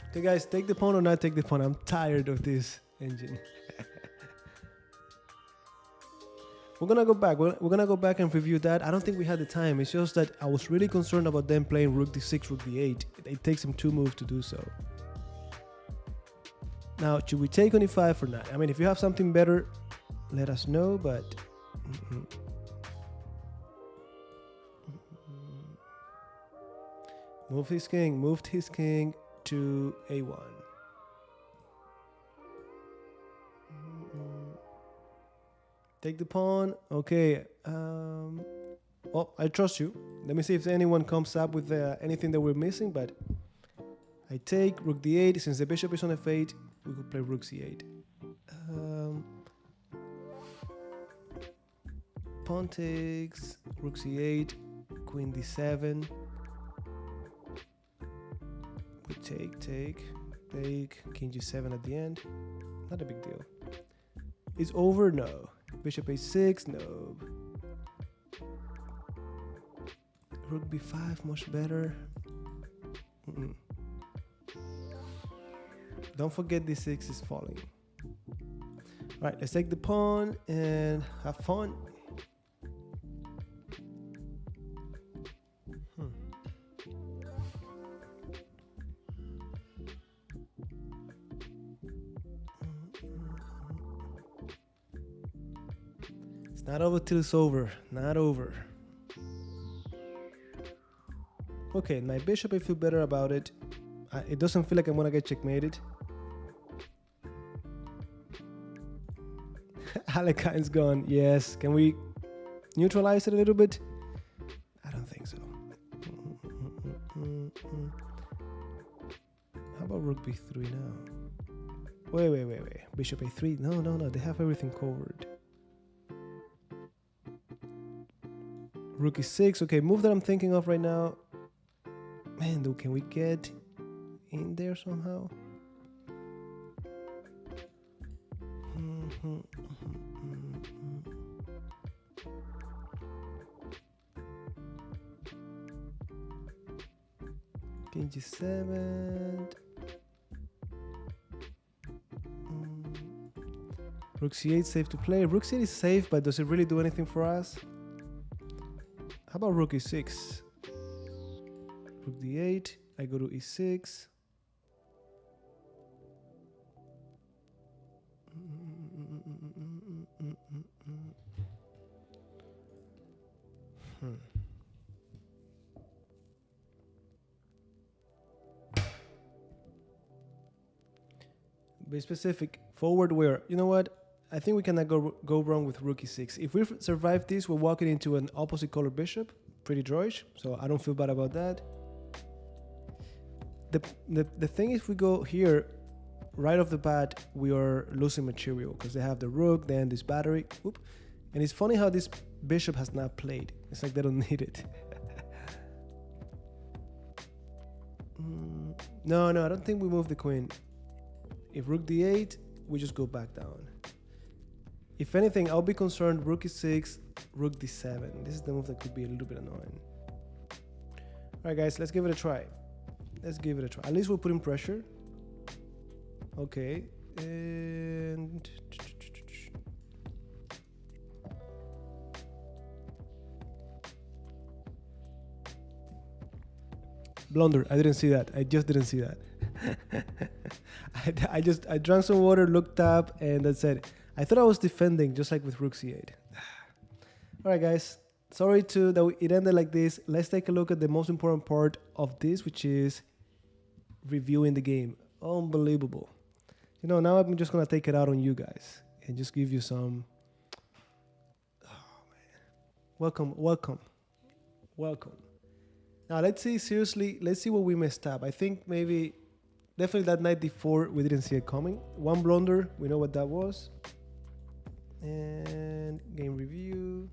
Okay, guys, take the pawn or not take the pawn. I'm tired of this engine. We're gonna go back. We're gonna go back and review that. I don't think we had the time. It's just that I was really concerned about them playing rook d6, rook d8. It takes them 2 moves to do so. Now, should we take on e5 or not? I mean, if you have something better, let us know, but... moved his king to a1. Take the pawn. Okay. Well, I trust you. Let me see if anyone comes up with anything that we're missing, but I take rook d8. Since the bishop is on f8, we could play rook c8. Pawn takes, rook c8, queen d7. We take, king g7 at the end. Not a big deal. It's over? No. Bishop a6? No. Rook b5, much better. Don't forget d6 is falling. Right, let's take the pawn and have fun. It's not over till it's over. Not over. Okay, my bishop, I feel better about it. It doesn't feel like I'm gonna get checkmated. Alekine's gone. Yes. Can we neutralize it a little bit? I don't think so. How about rook b3 now? Wait. Bishop a3. No. They have everything covered. Rook e6. Okay, move that I'm thinking of right now. Man, dude, can we get in there somehow? King g7. Rook c8 safe to play. Rook c8 is safe, but does it really do anything for us? How about rook e6? Rook d8. I go to e6. Be specific. Forward where? You know what? I think we cannot go wrong with rook e6. If we survive this, we're walking into an opposite color bishop. Pretty drawish, so I don't feel bad about that. The thing is, if we go here, right off the bat, we are losing material because they have the rook, then this battery. Oop. And it's funny how this bishop has not played. It's like they don't need it. No, I don't think we move the queen. If rook d8, we just go back down. If anything, I'll be concerned rook e6, rook d7. This is the move that could be a little bit annoying. All right, guys, let's give it a try. Let's give it a try. At least we're putting pressure. Okay, and blunder. I didn't see that. I just didn't see that. I drank some water, looked up, and that's it. I thought I was defending, just like with rook c8. All right, guys. Sorry that it ended like this. Let's take a look at the most important part of this, which is reviewing the game. Unbelievable. You know, now I'm just gonna take it out on you guys and just give you some. Oh man, welcome. Now let's see, seriously, let's see what we messed up. I think maybe, definitely that knight d4, we didn't see it coming. One blunder, we know what that was. And game review.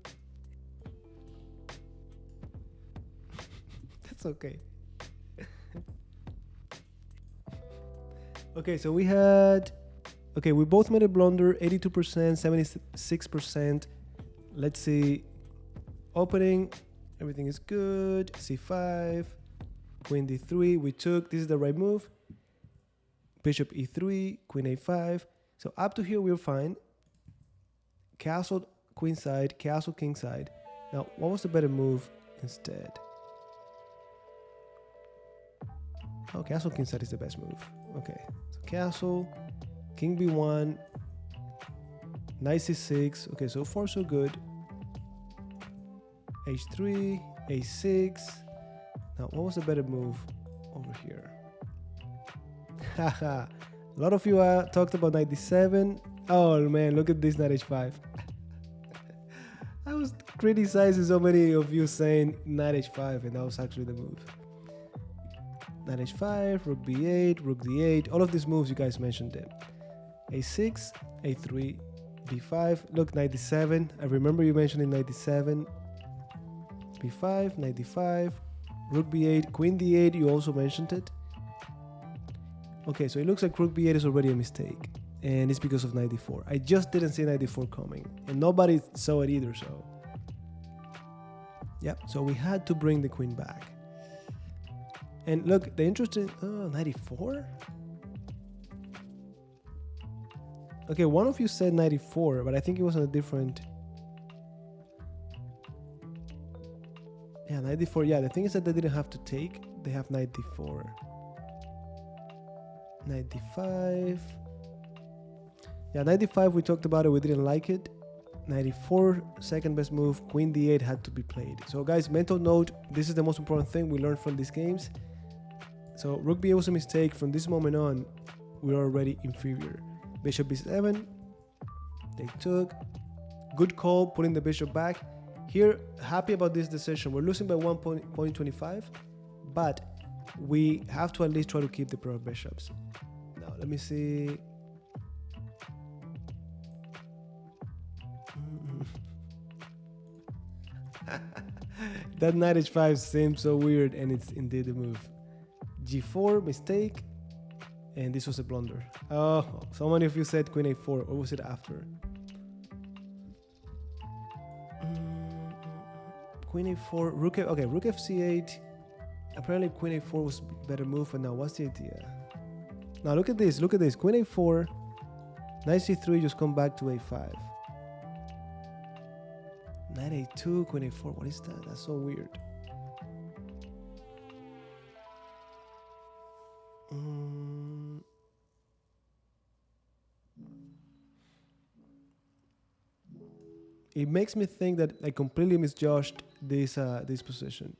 That's okay. Okay, so we both made a blunder, 82%, 76%. Let's see, opening, everything is good. c5, queen d3, we took, this is the right move. Bishop e3, queen a5. So up to here we're fine. Castle queen side, castle king side. Now, what was the better move instead? Oh, castle king side is the best move. Okay, so castle, king b1, knight c6. Okay, so far so good. h3, a6. Now, what was the better move over here? Haha, a lot of you talked about knight d7. Oh man, look at this knight h5. I was criticizing so many of you saying knight h5, and that was actually the move. Knight h5, rook b8, rook d8. All of these moves you guys mentioned it. a6, a3, b5. Look, knight d7. I remember you mentioning knight d7. b5, knight d5, rook b8, queen d8. You also mentioned it. Okay, so it looks like rook b8 is already a mistake, and it's because of knight d4. I just didn't see knight d4 coming, and nobody saw it either, so. Yeah, so we had to bring the queen back. And look, the interesting, knight e4? Okay, one of you said knight e4, but I think it was on a different. Yeah, knight d4, yeah, the thing is that they didn't have to take, they have knight d4. Knight d5. Yeah, knight d5, we talked about it, we didn't like it. Knight e4, second best move. Queen d8 had to be played. So guys, mental note, this is the most important thing we learned from these games. So rook b8 was a mistake. From this moment on, we're already inferior. Bishop b7, they took. Good call, putting the bishop back. Here, happy about this decision. We're losing by 1.25, but we have to at least try to keep the pair of bishops. Now, let me see. That knight h5 seems so weird, and it's indeed a move. g4, mistake, and this was a blunder. Oh, so many of you said queen a4, or was it after? Queen a4, rook a, okay, rook fc8. Apparently queen a4 was a better move, but now what's the idea? Now look at this, queen a4, knight c3, just come back to a5. Knight a2, queen a4, what is that? That's so weird. it makes me think that I completely misjudged this position.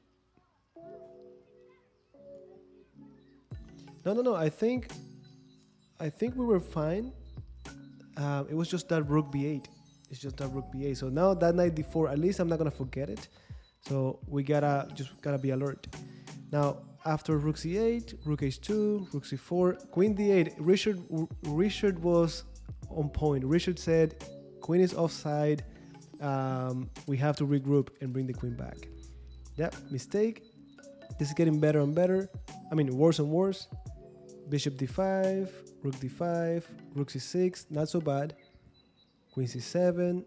No. I think we were fine. It was just that rook b8. It's just that rook b8. So now that knight d4, at least I'm not gonna forget it. So we gotta be alert. Now after rook c8, rook h2, rook c4, queen d8. Richard was on point. Richard said, queen is offside. We have to regroup and bring the queen back. Yep, mistake. This is getting better and better. I mean, worse and worse. Bishop d5, rook d5, rook c6, not so bad. Queen c7,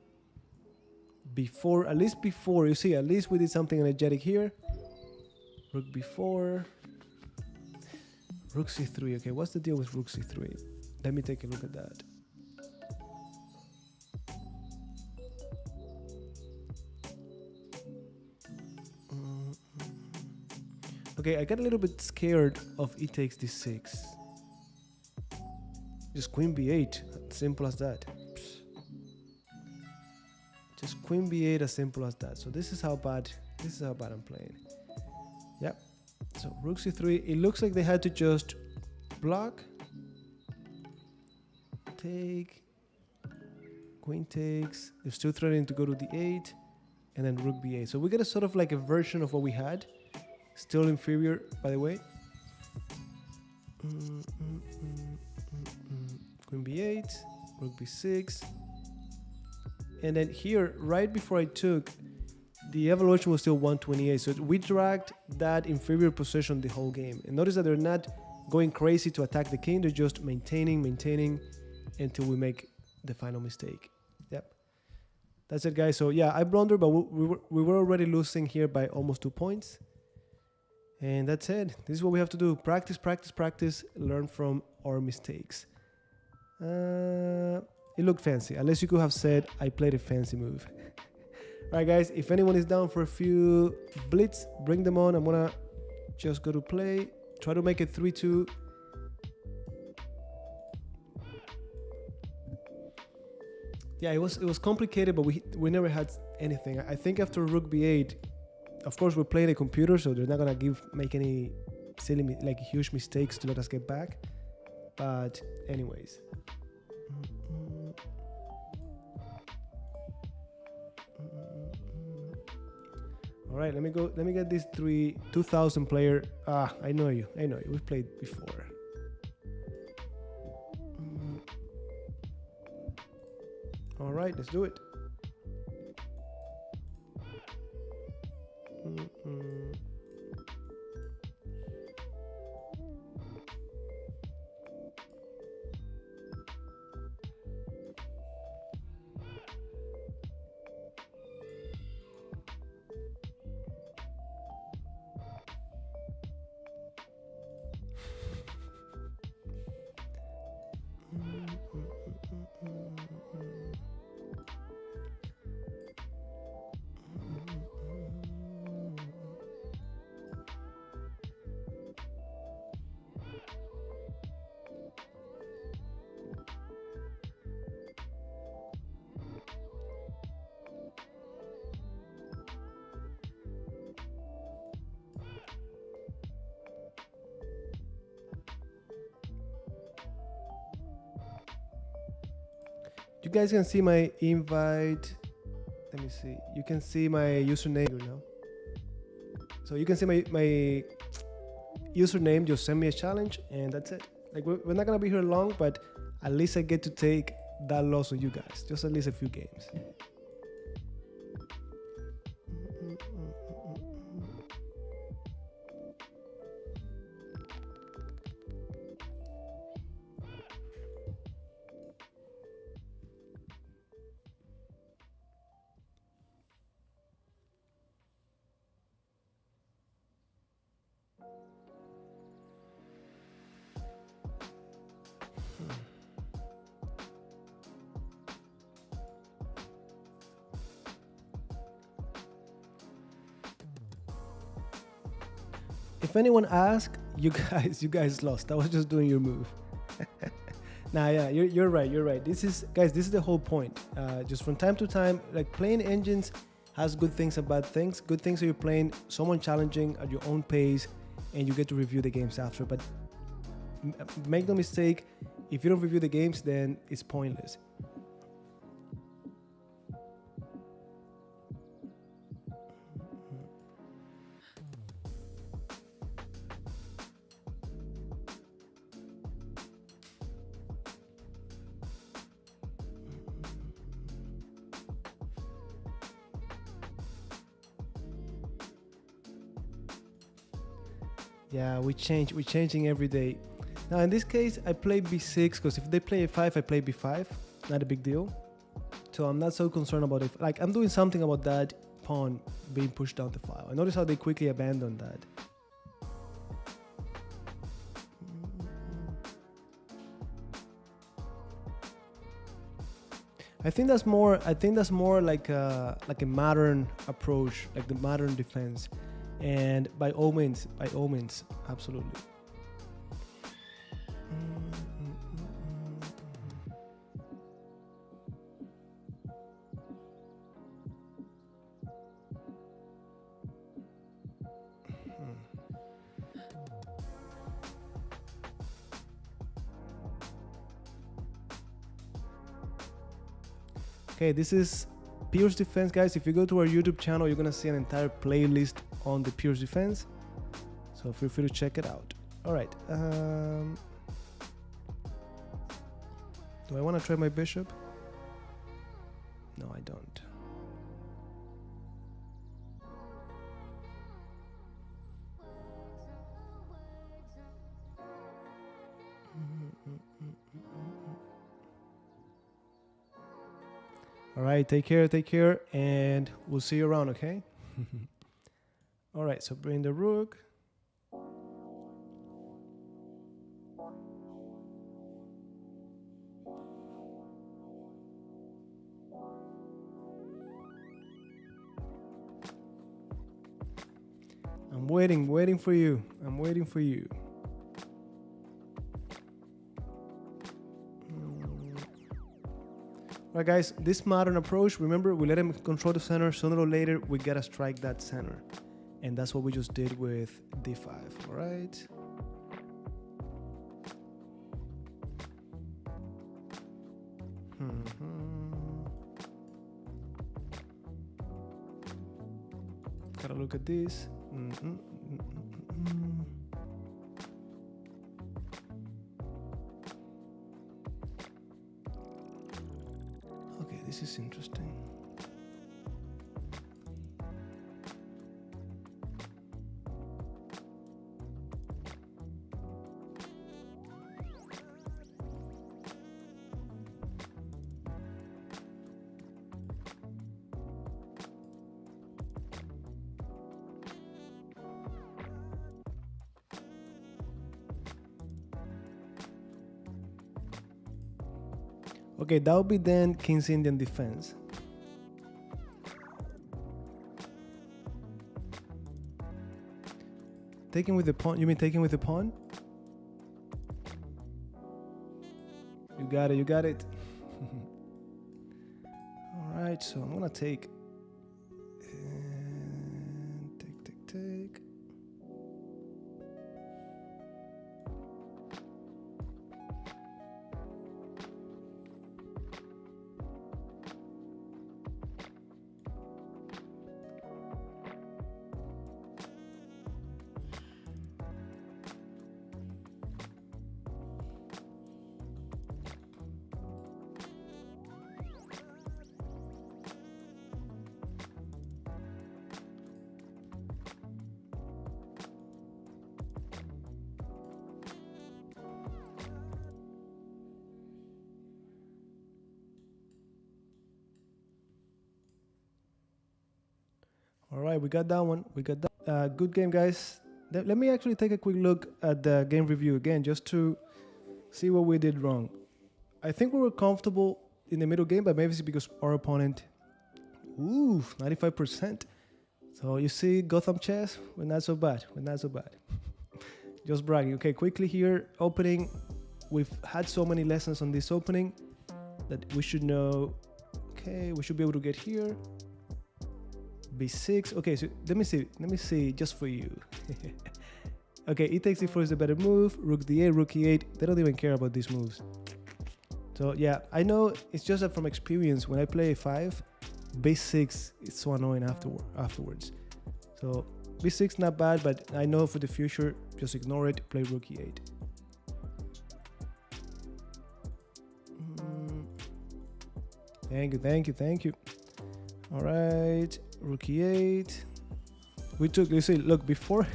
b4, at least b4, you see, at least we did something energetic here. Rook b4, rook c3. Okay, what's the deal with rook c3? Let me take a look at that. Okay, I got a little bit scared of e takes d6. Just queen b8, simple as that. Just queen b8, as simple as that. So this is how bad I'm playing. Yep. So rook c3. It looks like they had to just block, take, queen takes. They're still threatening to go to d8, and then rook b8. So we get a sort of like a version of what we had. Still inferior, by the way. Queen b8, rook b6. And then here, right before I took, the evaluation was still 128. So we dragged that inferior position the whole game. And notice that they're not going crazy to attack the king. They're just maintaining until we make the final mistake. Yep. That's it, guys. So yeah, I blundered, but we were already losing here by almost 2 points. And that's it. This is what we have to do. Practice, practice, practice. Learn from our mistakes. It looked fancy. Unless you could have said, I played a fancy move. Alright, guys. If anyone is down for a few blitz, bring them on. I'm going to just go to play. Try to make it 3-2. Yeah, it was complicated, but we never had anything. I think after rook b8, of course, we're playing a computer, so they're not gonna make any silly, like huge mistakes to let us get back. But anyways, all right. Let me get this 2000 player. I know you. We've played before. All right, let's do it. You guys can see my invite. Let me see. You can see my username now. So you can see my username. Just send me a challenge, and that's it. Like we're not gonna be here long, but at least I get to take that loss on you guys. Just at least a few games. If anyone asks, you guys lost. I was just doing your move. Nah, yeah, you're right. You're right. This is, guys, this is the whole point. Just from time to time, like playing engines has good things and bad things. Good things are you're playing someone challenging at your own pace, and you get to review the games after. But make no mistake, if you don't review the games, then it's pointless. Yeah, we're changing every day. Now in this case, I play b6 because if they play a5, I play b5. Not a big deal. So I'm not so concerned about it. Like I'm doing something about that pawn being pushed down the file. I notice how they quickly abandon that. I think that's more like a modern approach, like the modern defense. And by all means, absolutely. Okay, this is Pierce Defense, guys. If you go to our YouTube channel, you're gonna see an entire playlist on the Pierce Defense, so feel free to check it out. All right, do I want to try my bishop? No, I don't. All right, take care, and we'll see you around, okay? All right, so bring the rook. I'm waiting for you. I'm waiting for you. All right, guys, this modern approach, remember, we let him control the center. Sooner or later, we gotta strike that center. And that's what we just did with d5, all right? Gotta look at this. Okay, this is interesting. Okay, that would be then King's Indian defense. Taking with the pawn? You mean taking with the pawn? You got it. All right, so I'm gonna take. And take. All right, we got that one. Good game, guys. Let me actually take a quick look at the game review again, just to see what we did wrong. I think we were comfortable in the middle game, but maybe it's because our opponent, 95%. So you see, GothamChess, we're not so bad. Just bragging. Okay, quickly here, opening. we've had so many lessons on this opening that we should know. Okay, we should be able to get here. b6. Okay, so let me see just for you. Okay, e takes e4 is the better move. Rook d8, rook e8. They don't even care about these moves. So yeah, I know it's just that from experience, when I play a5, b6 is so annoying afterwards. So b6 not bad, but I know for the future, just ignore it, play rook e8. Thank you. All right, rook e8. We took, you see, look, before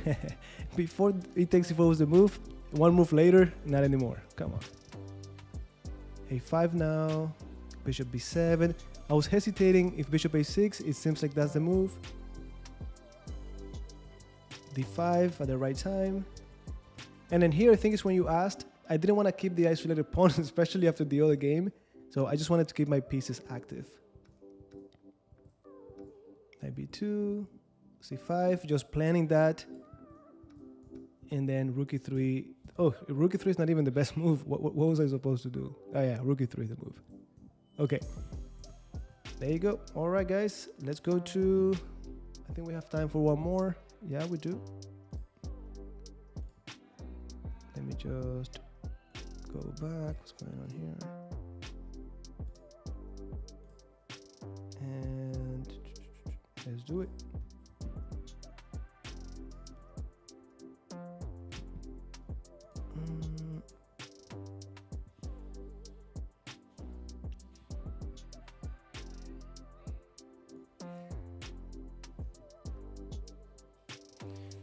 before e takes e4 was the move, one move later, not anymore. Come on. a5 now, bishop b7. I was hesitating if bishop a6, it seems like that's the move. d5 at the right time. And then here, I think it's when you asked, I didn't want to keep the isolated pawn, especially after the other game. So I just wanted to keep my pieces active. Knight b2, c5, just planning that. And then rook e3. Oh, rook e3 is not even the best move. What was I supposed to do? Oh yeah, rook e3 is the move. Okay. There you go. All right, guys. Let's go to... I think we have time for one more. Yeah, we do. Let me just go back. What's going on here? And let's do it.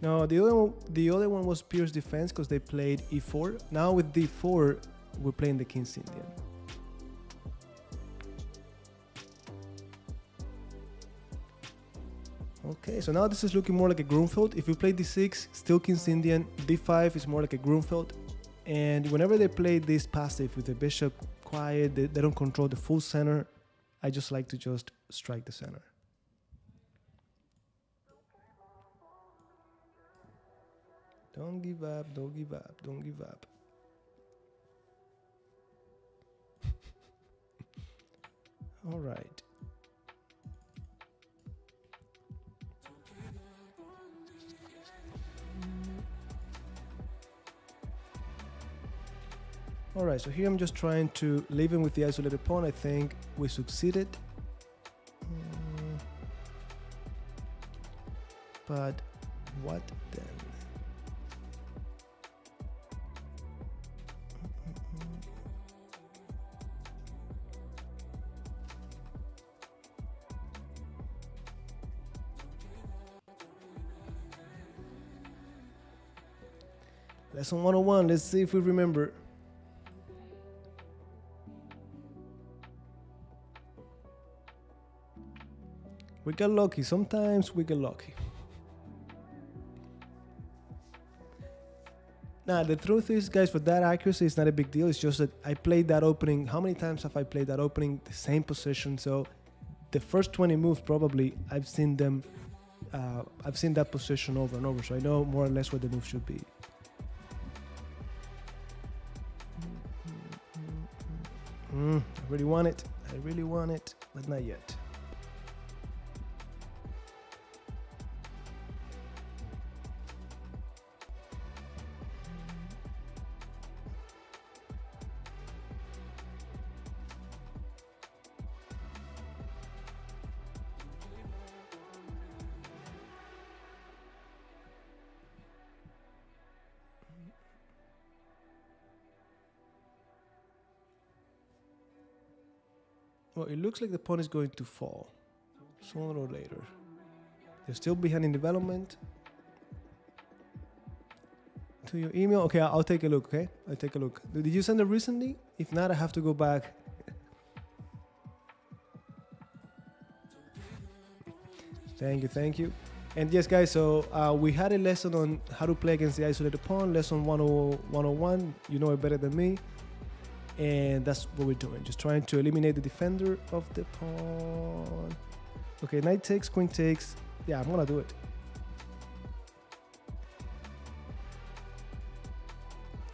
No, the other one was Pierre's defense because they played e4. Now with d4, we're playing the King's Indian. Okay, so now this is looking more like a Grunfeld. If you play d6, still King's Indian. d5 is more like a Grunfeld. And whenever they play this passive with the bishop quiet, they don't control the full center. I just like to just strike the center. Don't give up, don't give up, don't give up. All right. All right, so here I'm just trying to leave him with the isolated pawn. I think we succeeded. But what then? Lesson 101, let's see if we remember. We got lucky, sometimes we get lucky. Now, the truth is, guys, for that accuracy, it's not a big deal. It's just that I played that opening. How many times have I played that opening? The same position. So the first 20 moves, probably, I've seen them. I've seen that position over and over. So I know more or less what the move should be. I really want it. I really want it, but not yet. Well, it looks like the pawn is going to fall sooner or later. They're still behind in development. To your email? Okay, I'll take a look, okay? I'll take a look. Did you send it recently? If not, I have to go back. Thank you. And yes, guys, so we had a lesson on how to play against the isolated pawn, lesson 101. You know it better than me. And that's what we're doing, just trying to eliminate the defender of the pawn. Okay, knight takes, queen takes. Yeah, I'm gonna do it.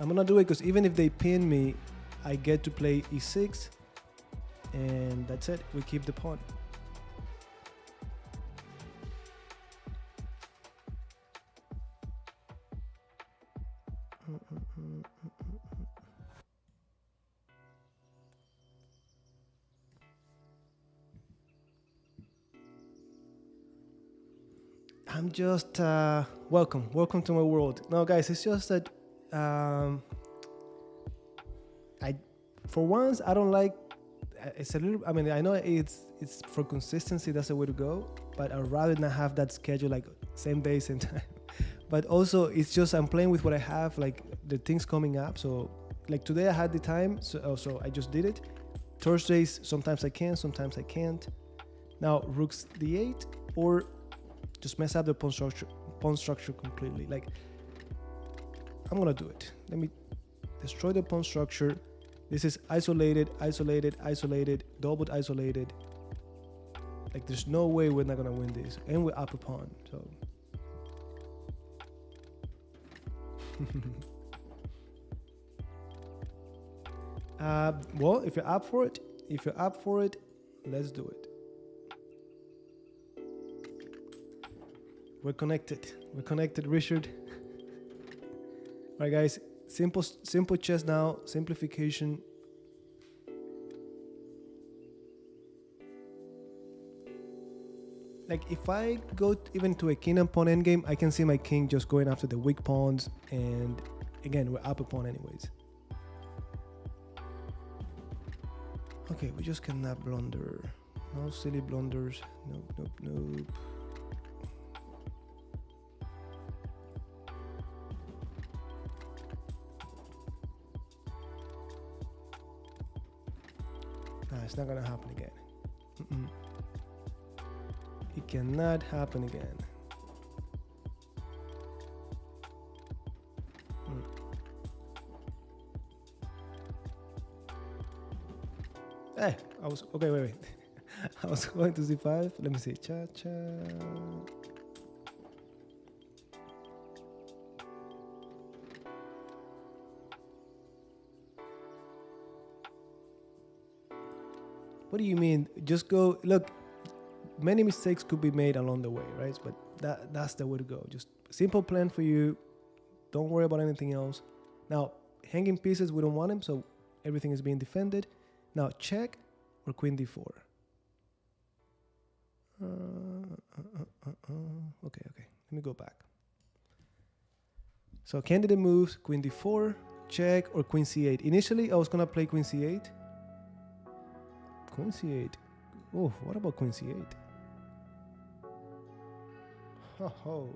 I'm gonna do it because even if they pin me, I get to play e6, and that's it. We keep the pawn. I'm just welcome to my world. No, guys, it's just that I, for once, I don't like. It's a little. I mean, I know it's for consistency. That's the way to go. But I'd rather not have that schedule like same day, same time. But also, it's just I'm playing with what I have. Like the things coming up. So like today I had the time, so I just did it. Thursdays sometimes I can, sometimes I can't. Now rooks d8 or just mess up the pawn structure completely. Like I'm gonna do it. Let me destroy the pawn structure. This is isolated, doubled isolated. Like there's no way we're not gonna win this, and we're up a pawn. So well, if you're up for it, let's do it. We're connected, Richard. All right, guys. Simple chess now. Simplification. Like if I go even to a king and pawn endgame, I can see my king just going after the weak pawns, and again we're up a pawn anyways. Okay, we just cannot blunder. No silly blunders. Nope. It's not gonna happen again. It cannot happen again. Hey, I was okay. Wait. I was going to c5. Let me see. Cha. What do you mean? Just go. Look, many mistakes could be made along the way, right? But that's the way to go. Just simple plan for you. Don't worry about anything else. Now, hanging pieces, we don't want them, so everything is being defended. Now, check or queen d4. Okay. Let me go back. So candidate moves, queen d4, check, or queen c8. Initially, I was gonna play queen c8. Queen c8. Oh, what about queen c8? Oh.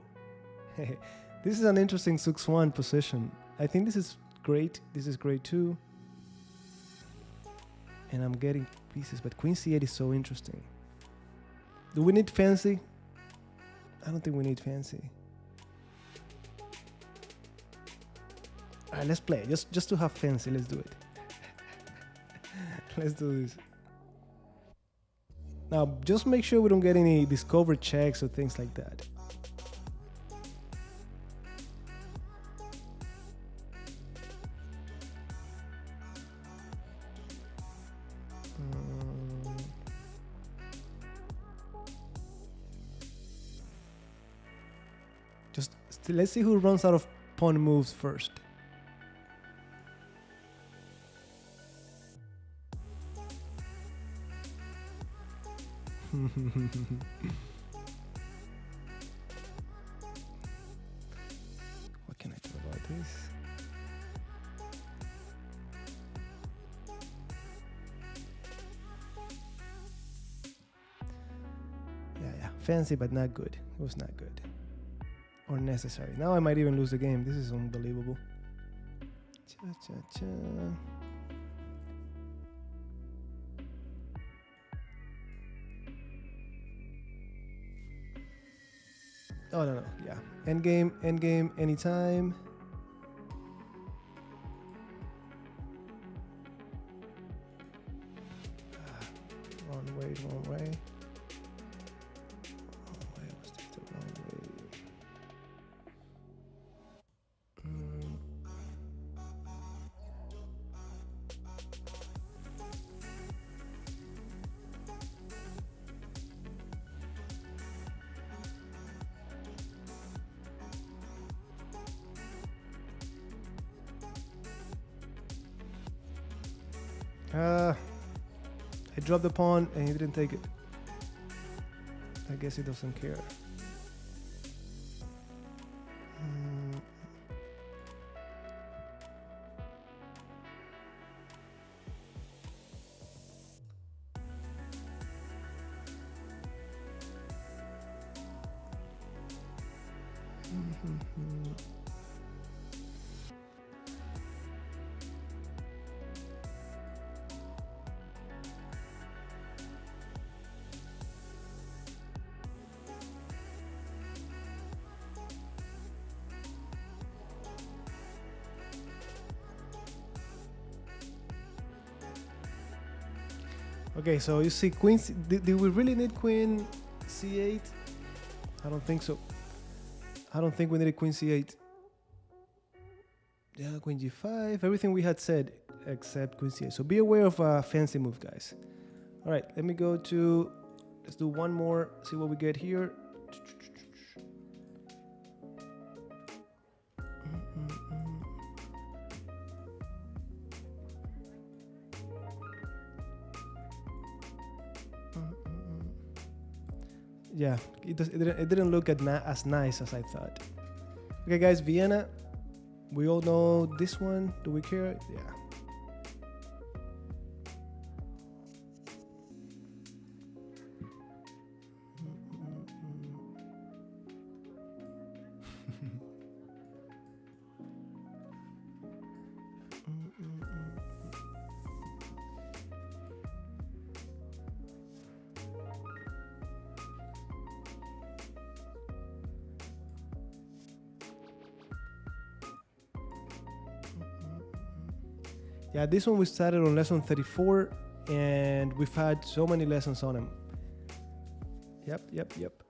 This is an interesting 6-1 position. I think this is great. This is great too. And I'm getting pieces, but queen c8 is so interesting. Do we need fancy? I don't think we need fancy. All right, let's play. Just to have fancy, let's do it. Let's do this. Now, just make sure we don't get any discovered checks or things like that. Let's see who runs out of pawn moves first. What can I do about this? Yeah. Fancy, but not good. It was not good. Or necessary. Now I might even lose the game. This is unbelievable. Cha. Oh no. Yeah. Endgame, anytime. Wrong way. Was this the wrong way? I dropped the pawn and he didn't take it. I guess he doesn't care. Okay, so you see queen. Do we really need queen c8? I don't think so. I don't think we needed queen c8. Yeah, queen g5. Everything we had said except queen c8. So be aware of a fancy move, guys. All right, let me go to. Let's do one more. See what we get here. Yeah, it didn't look as nice as I thought. Okay, guys, Vienna. We all know this one. Do we care? Yeah. Yeah, this one we started on lesson 34 and we've had so many lessons on them. Yep.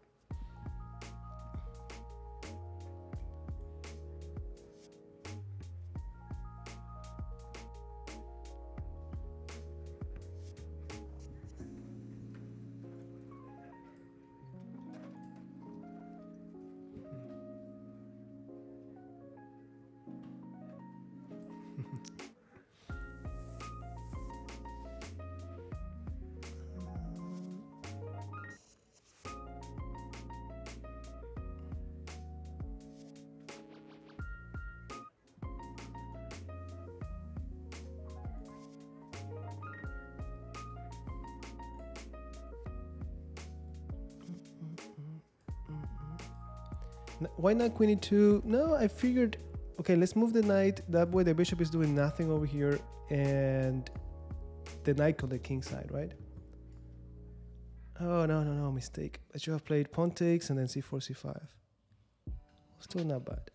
Why not queen e2? No, I figured, okay, let's move the knight. That way the bishop is doing nothing over here and the knight on the king side, right? Oh, no, mistake. I should have played pawn takes and then c4, c5. Still not bad.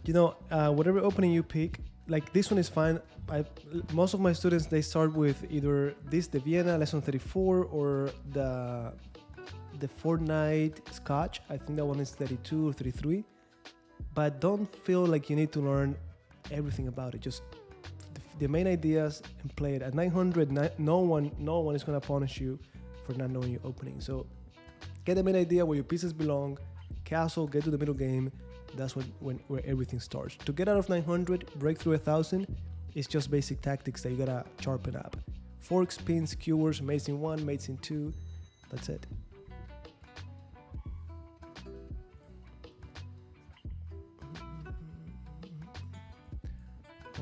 You know, whatever opening you pick, like this one is fine. Most of my students, they start with either the Vienna lesson 34 or the Fortnite Scotch. I think that one is 32 or 33. But don't feel like you need to learn everything about it. Just the main ideas and play it. At 900, no one is gonna punish you for not knowing your opening. So get the main idea where your pieces belong, castle, get to the middle game. That's where everything starts. To get out of 900, break through 1000, it's just basic tactics that you gotta sharpen up. Forks, pins, skewers, mates in 1, mates in 2. That's it.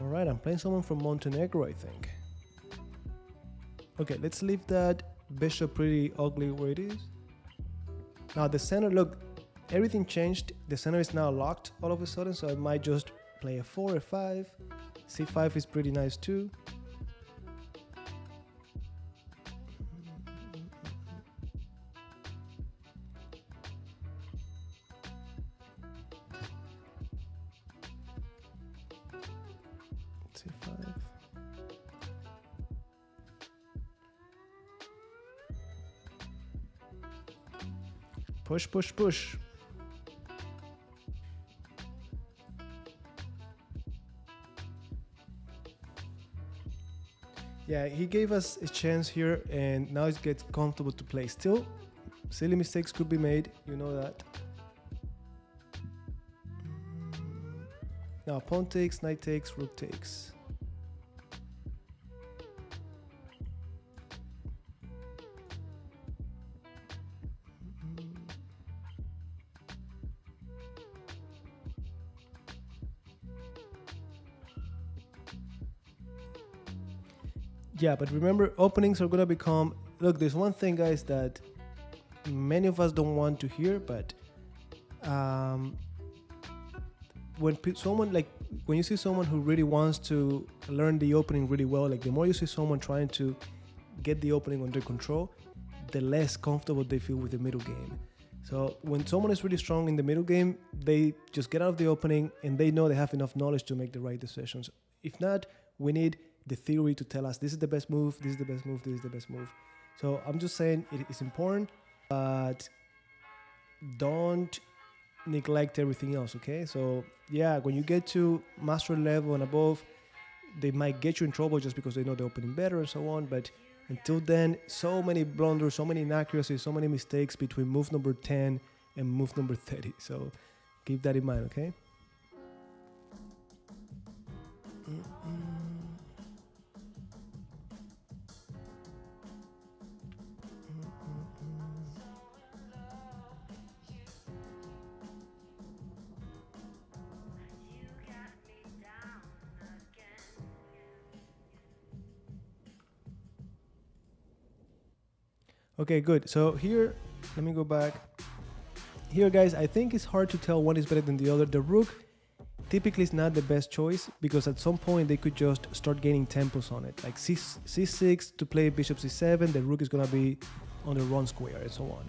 All right, I'm playing someone from Montenegro, I think. Okay, let's leave that bishop pretty ugly where it is. Now the center, look, everything changed. The center is now locked all of a sudden, so I might just play a4, a5. c5 is pretty nice too. c5. Push, push, push. Yeah, he gave us a chance here, and now it gets comfortable to play. Still, silly mistakes could be made. You know that. Now, pawn takes, knight takes, rook takes. Yeah, but remember, openings are gonna become. Look, there's one thing, guys, that many of us don't want to hear, but when when you see someone who really wants to learn the opening really well, like the more you see someone trying to get the opening under control, the less comfortable they feel with the middle game. So when someone is really strong in the middle game, they just get out of the opening and they know they have enough knowledge to make the right decisions. If not, we need the theory to tell us this is the best move, this is the best move, this is the best move. So I'm just saying it is important, but don't neglect everything else, okay? So yeah, when you get to master level and above, they might get you in trouble just because they know the opening better and so on, but until then, so many blunders, so many inaccuracies, so many mistakes between move number 10 and move number 30. So keep that in mind, okay? Okay, good. So here, let me go back. Here, guys, I think it's hard to tell one is better than the other. The rook typically is not the best choice because at some point they could just start gaining tempos on it. Like c6 to play bishop c7, the rook is going to be on the run square and so on.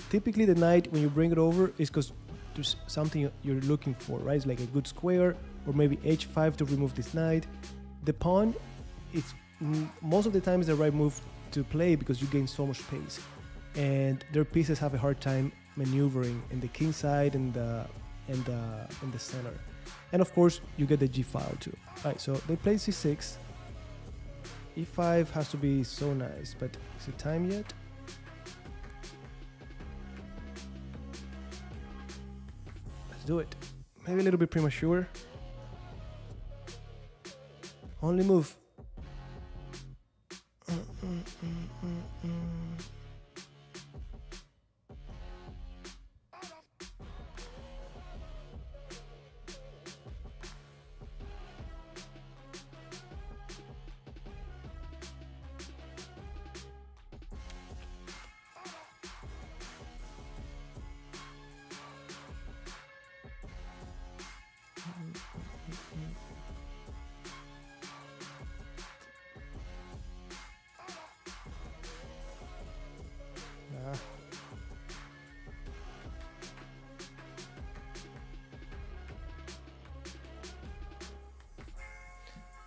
Typically, the knight, when you bring it over, is because there's something you're looking for, right? It's like a good square, or maybe h5 to remove this knight. The pawn, it's most of the time is the right move to play because you gain so much space, and their pieces have a hard time maneuvering in the king side and the center, and of course you get the g file too. All right, so they play c6. e5 has to be so nice, but is it time yet? Let's do it. Maybe a little bit premature. Only move.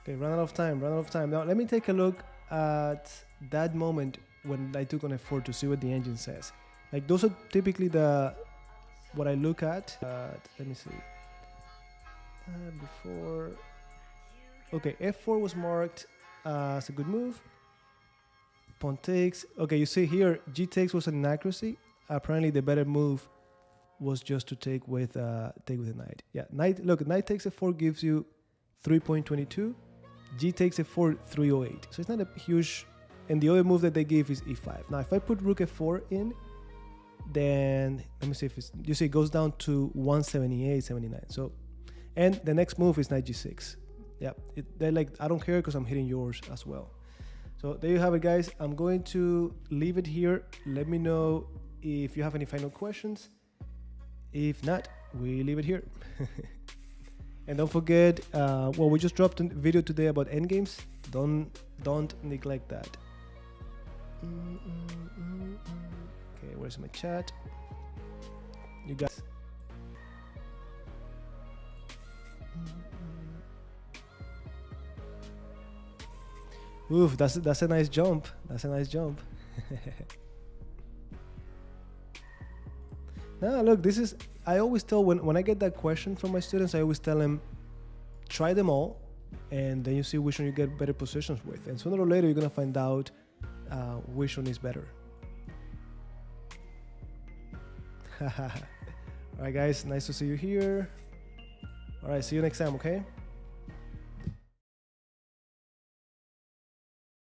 Okay, run out of time. Now let me take a look at that moment when I took on f4 to see what the engine says. Like those are typically what I look at. Let me see. Before. Okay, f4 was marked as a good move. Pawn takes. Okay, you see here, g takes was an inaccuracy. Apparently, the better move was just to take with the knight. Yeah, knight. Look, knight takes f4 gives you 3.22. G takes f4, 308. So it's not a huge. And the other move that they give is e5. Now, if I put rook f4 in, then let me see if it's. You see, it goes down to 178, 79. So, and the next move is knight g6. Yeah, they're like, I don't care because I'm hitting yours as well. So there you have it, guys. I'm going to leave it here. Let me know if you have any final questions. If not, we leave it here. And don't forget, well, we just dropped a video today about endgames. Don't neglect that. Okay, where's my chat? You guys. Oof, that's a nice jump. That's a nice jump. No, look, this is, I always tell, when I get that question from my students, I always tell them, try them all, and then you see which one you get better positions with. And sooner or later, you're going to find out which one is better. All right, guys, nice to see you here. All right, see you next time, okay?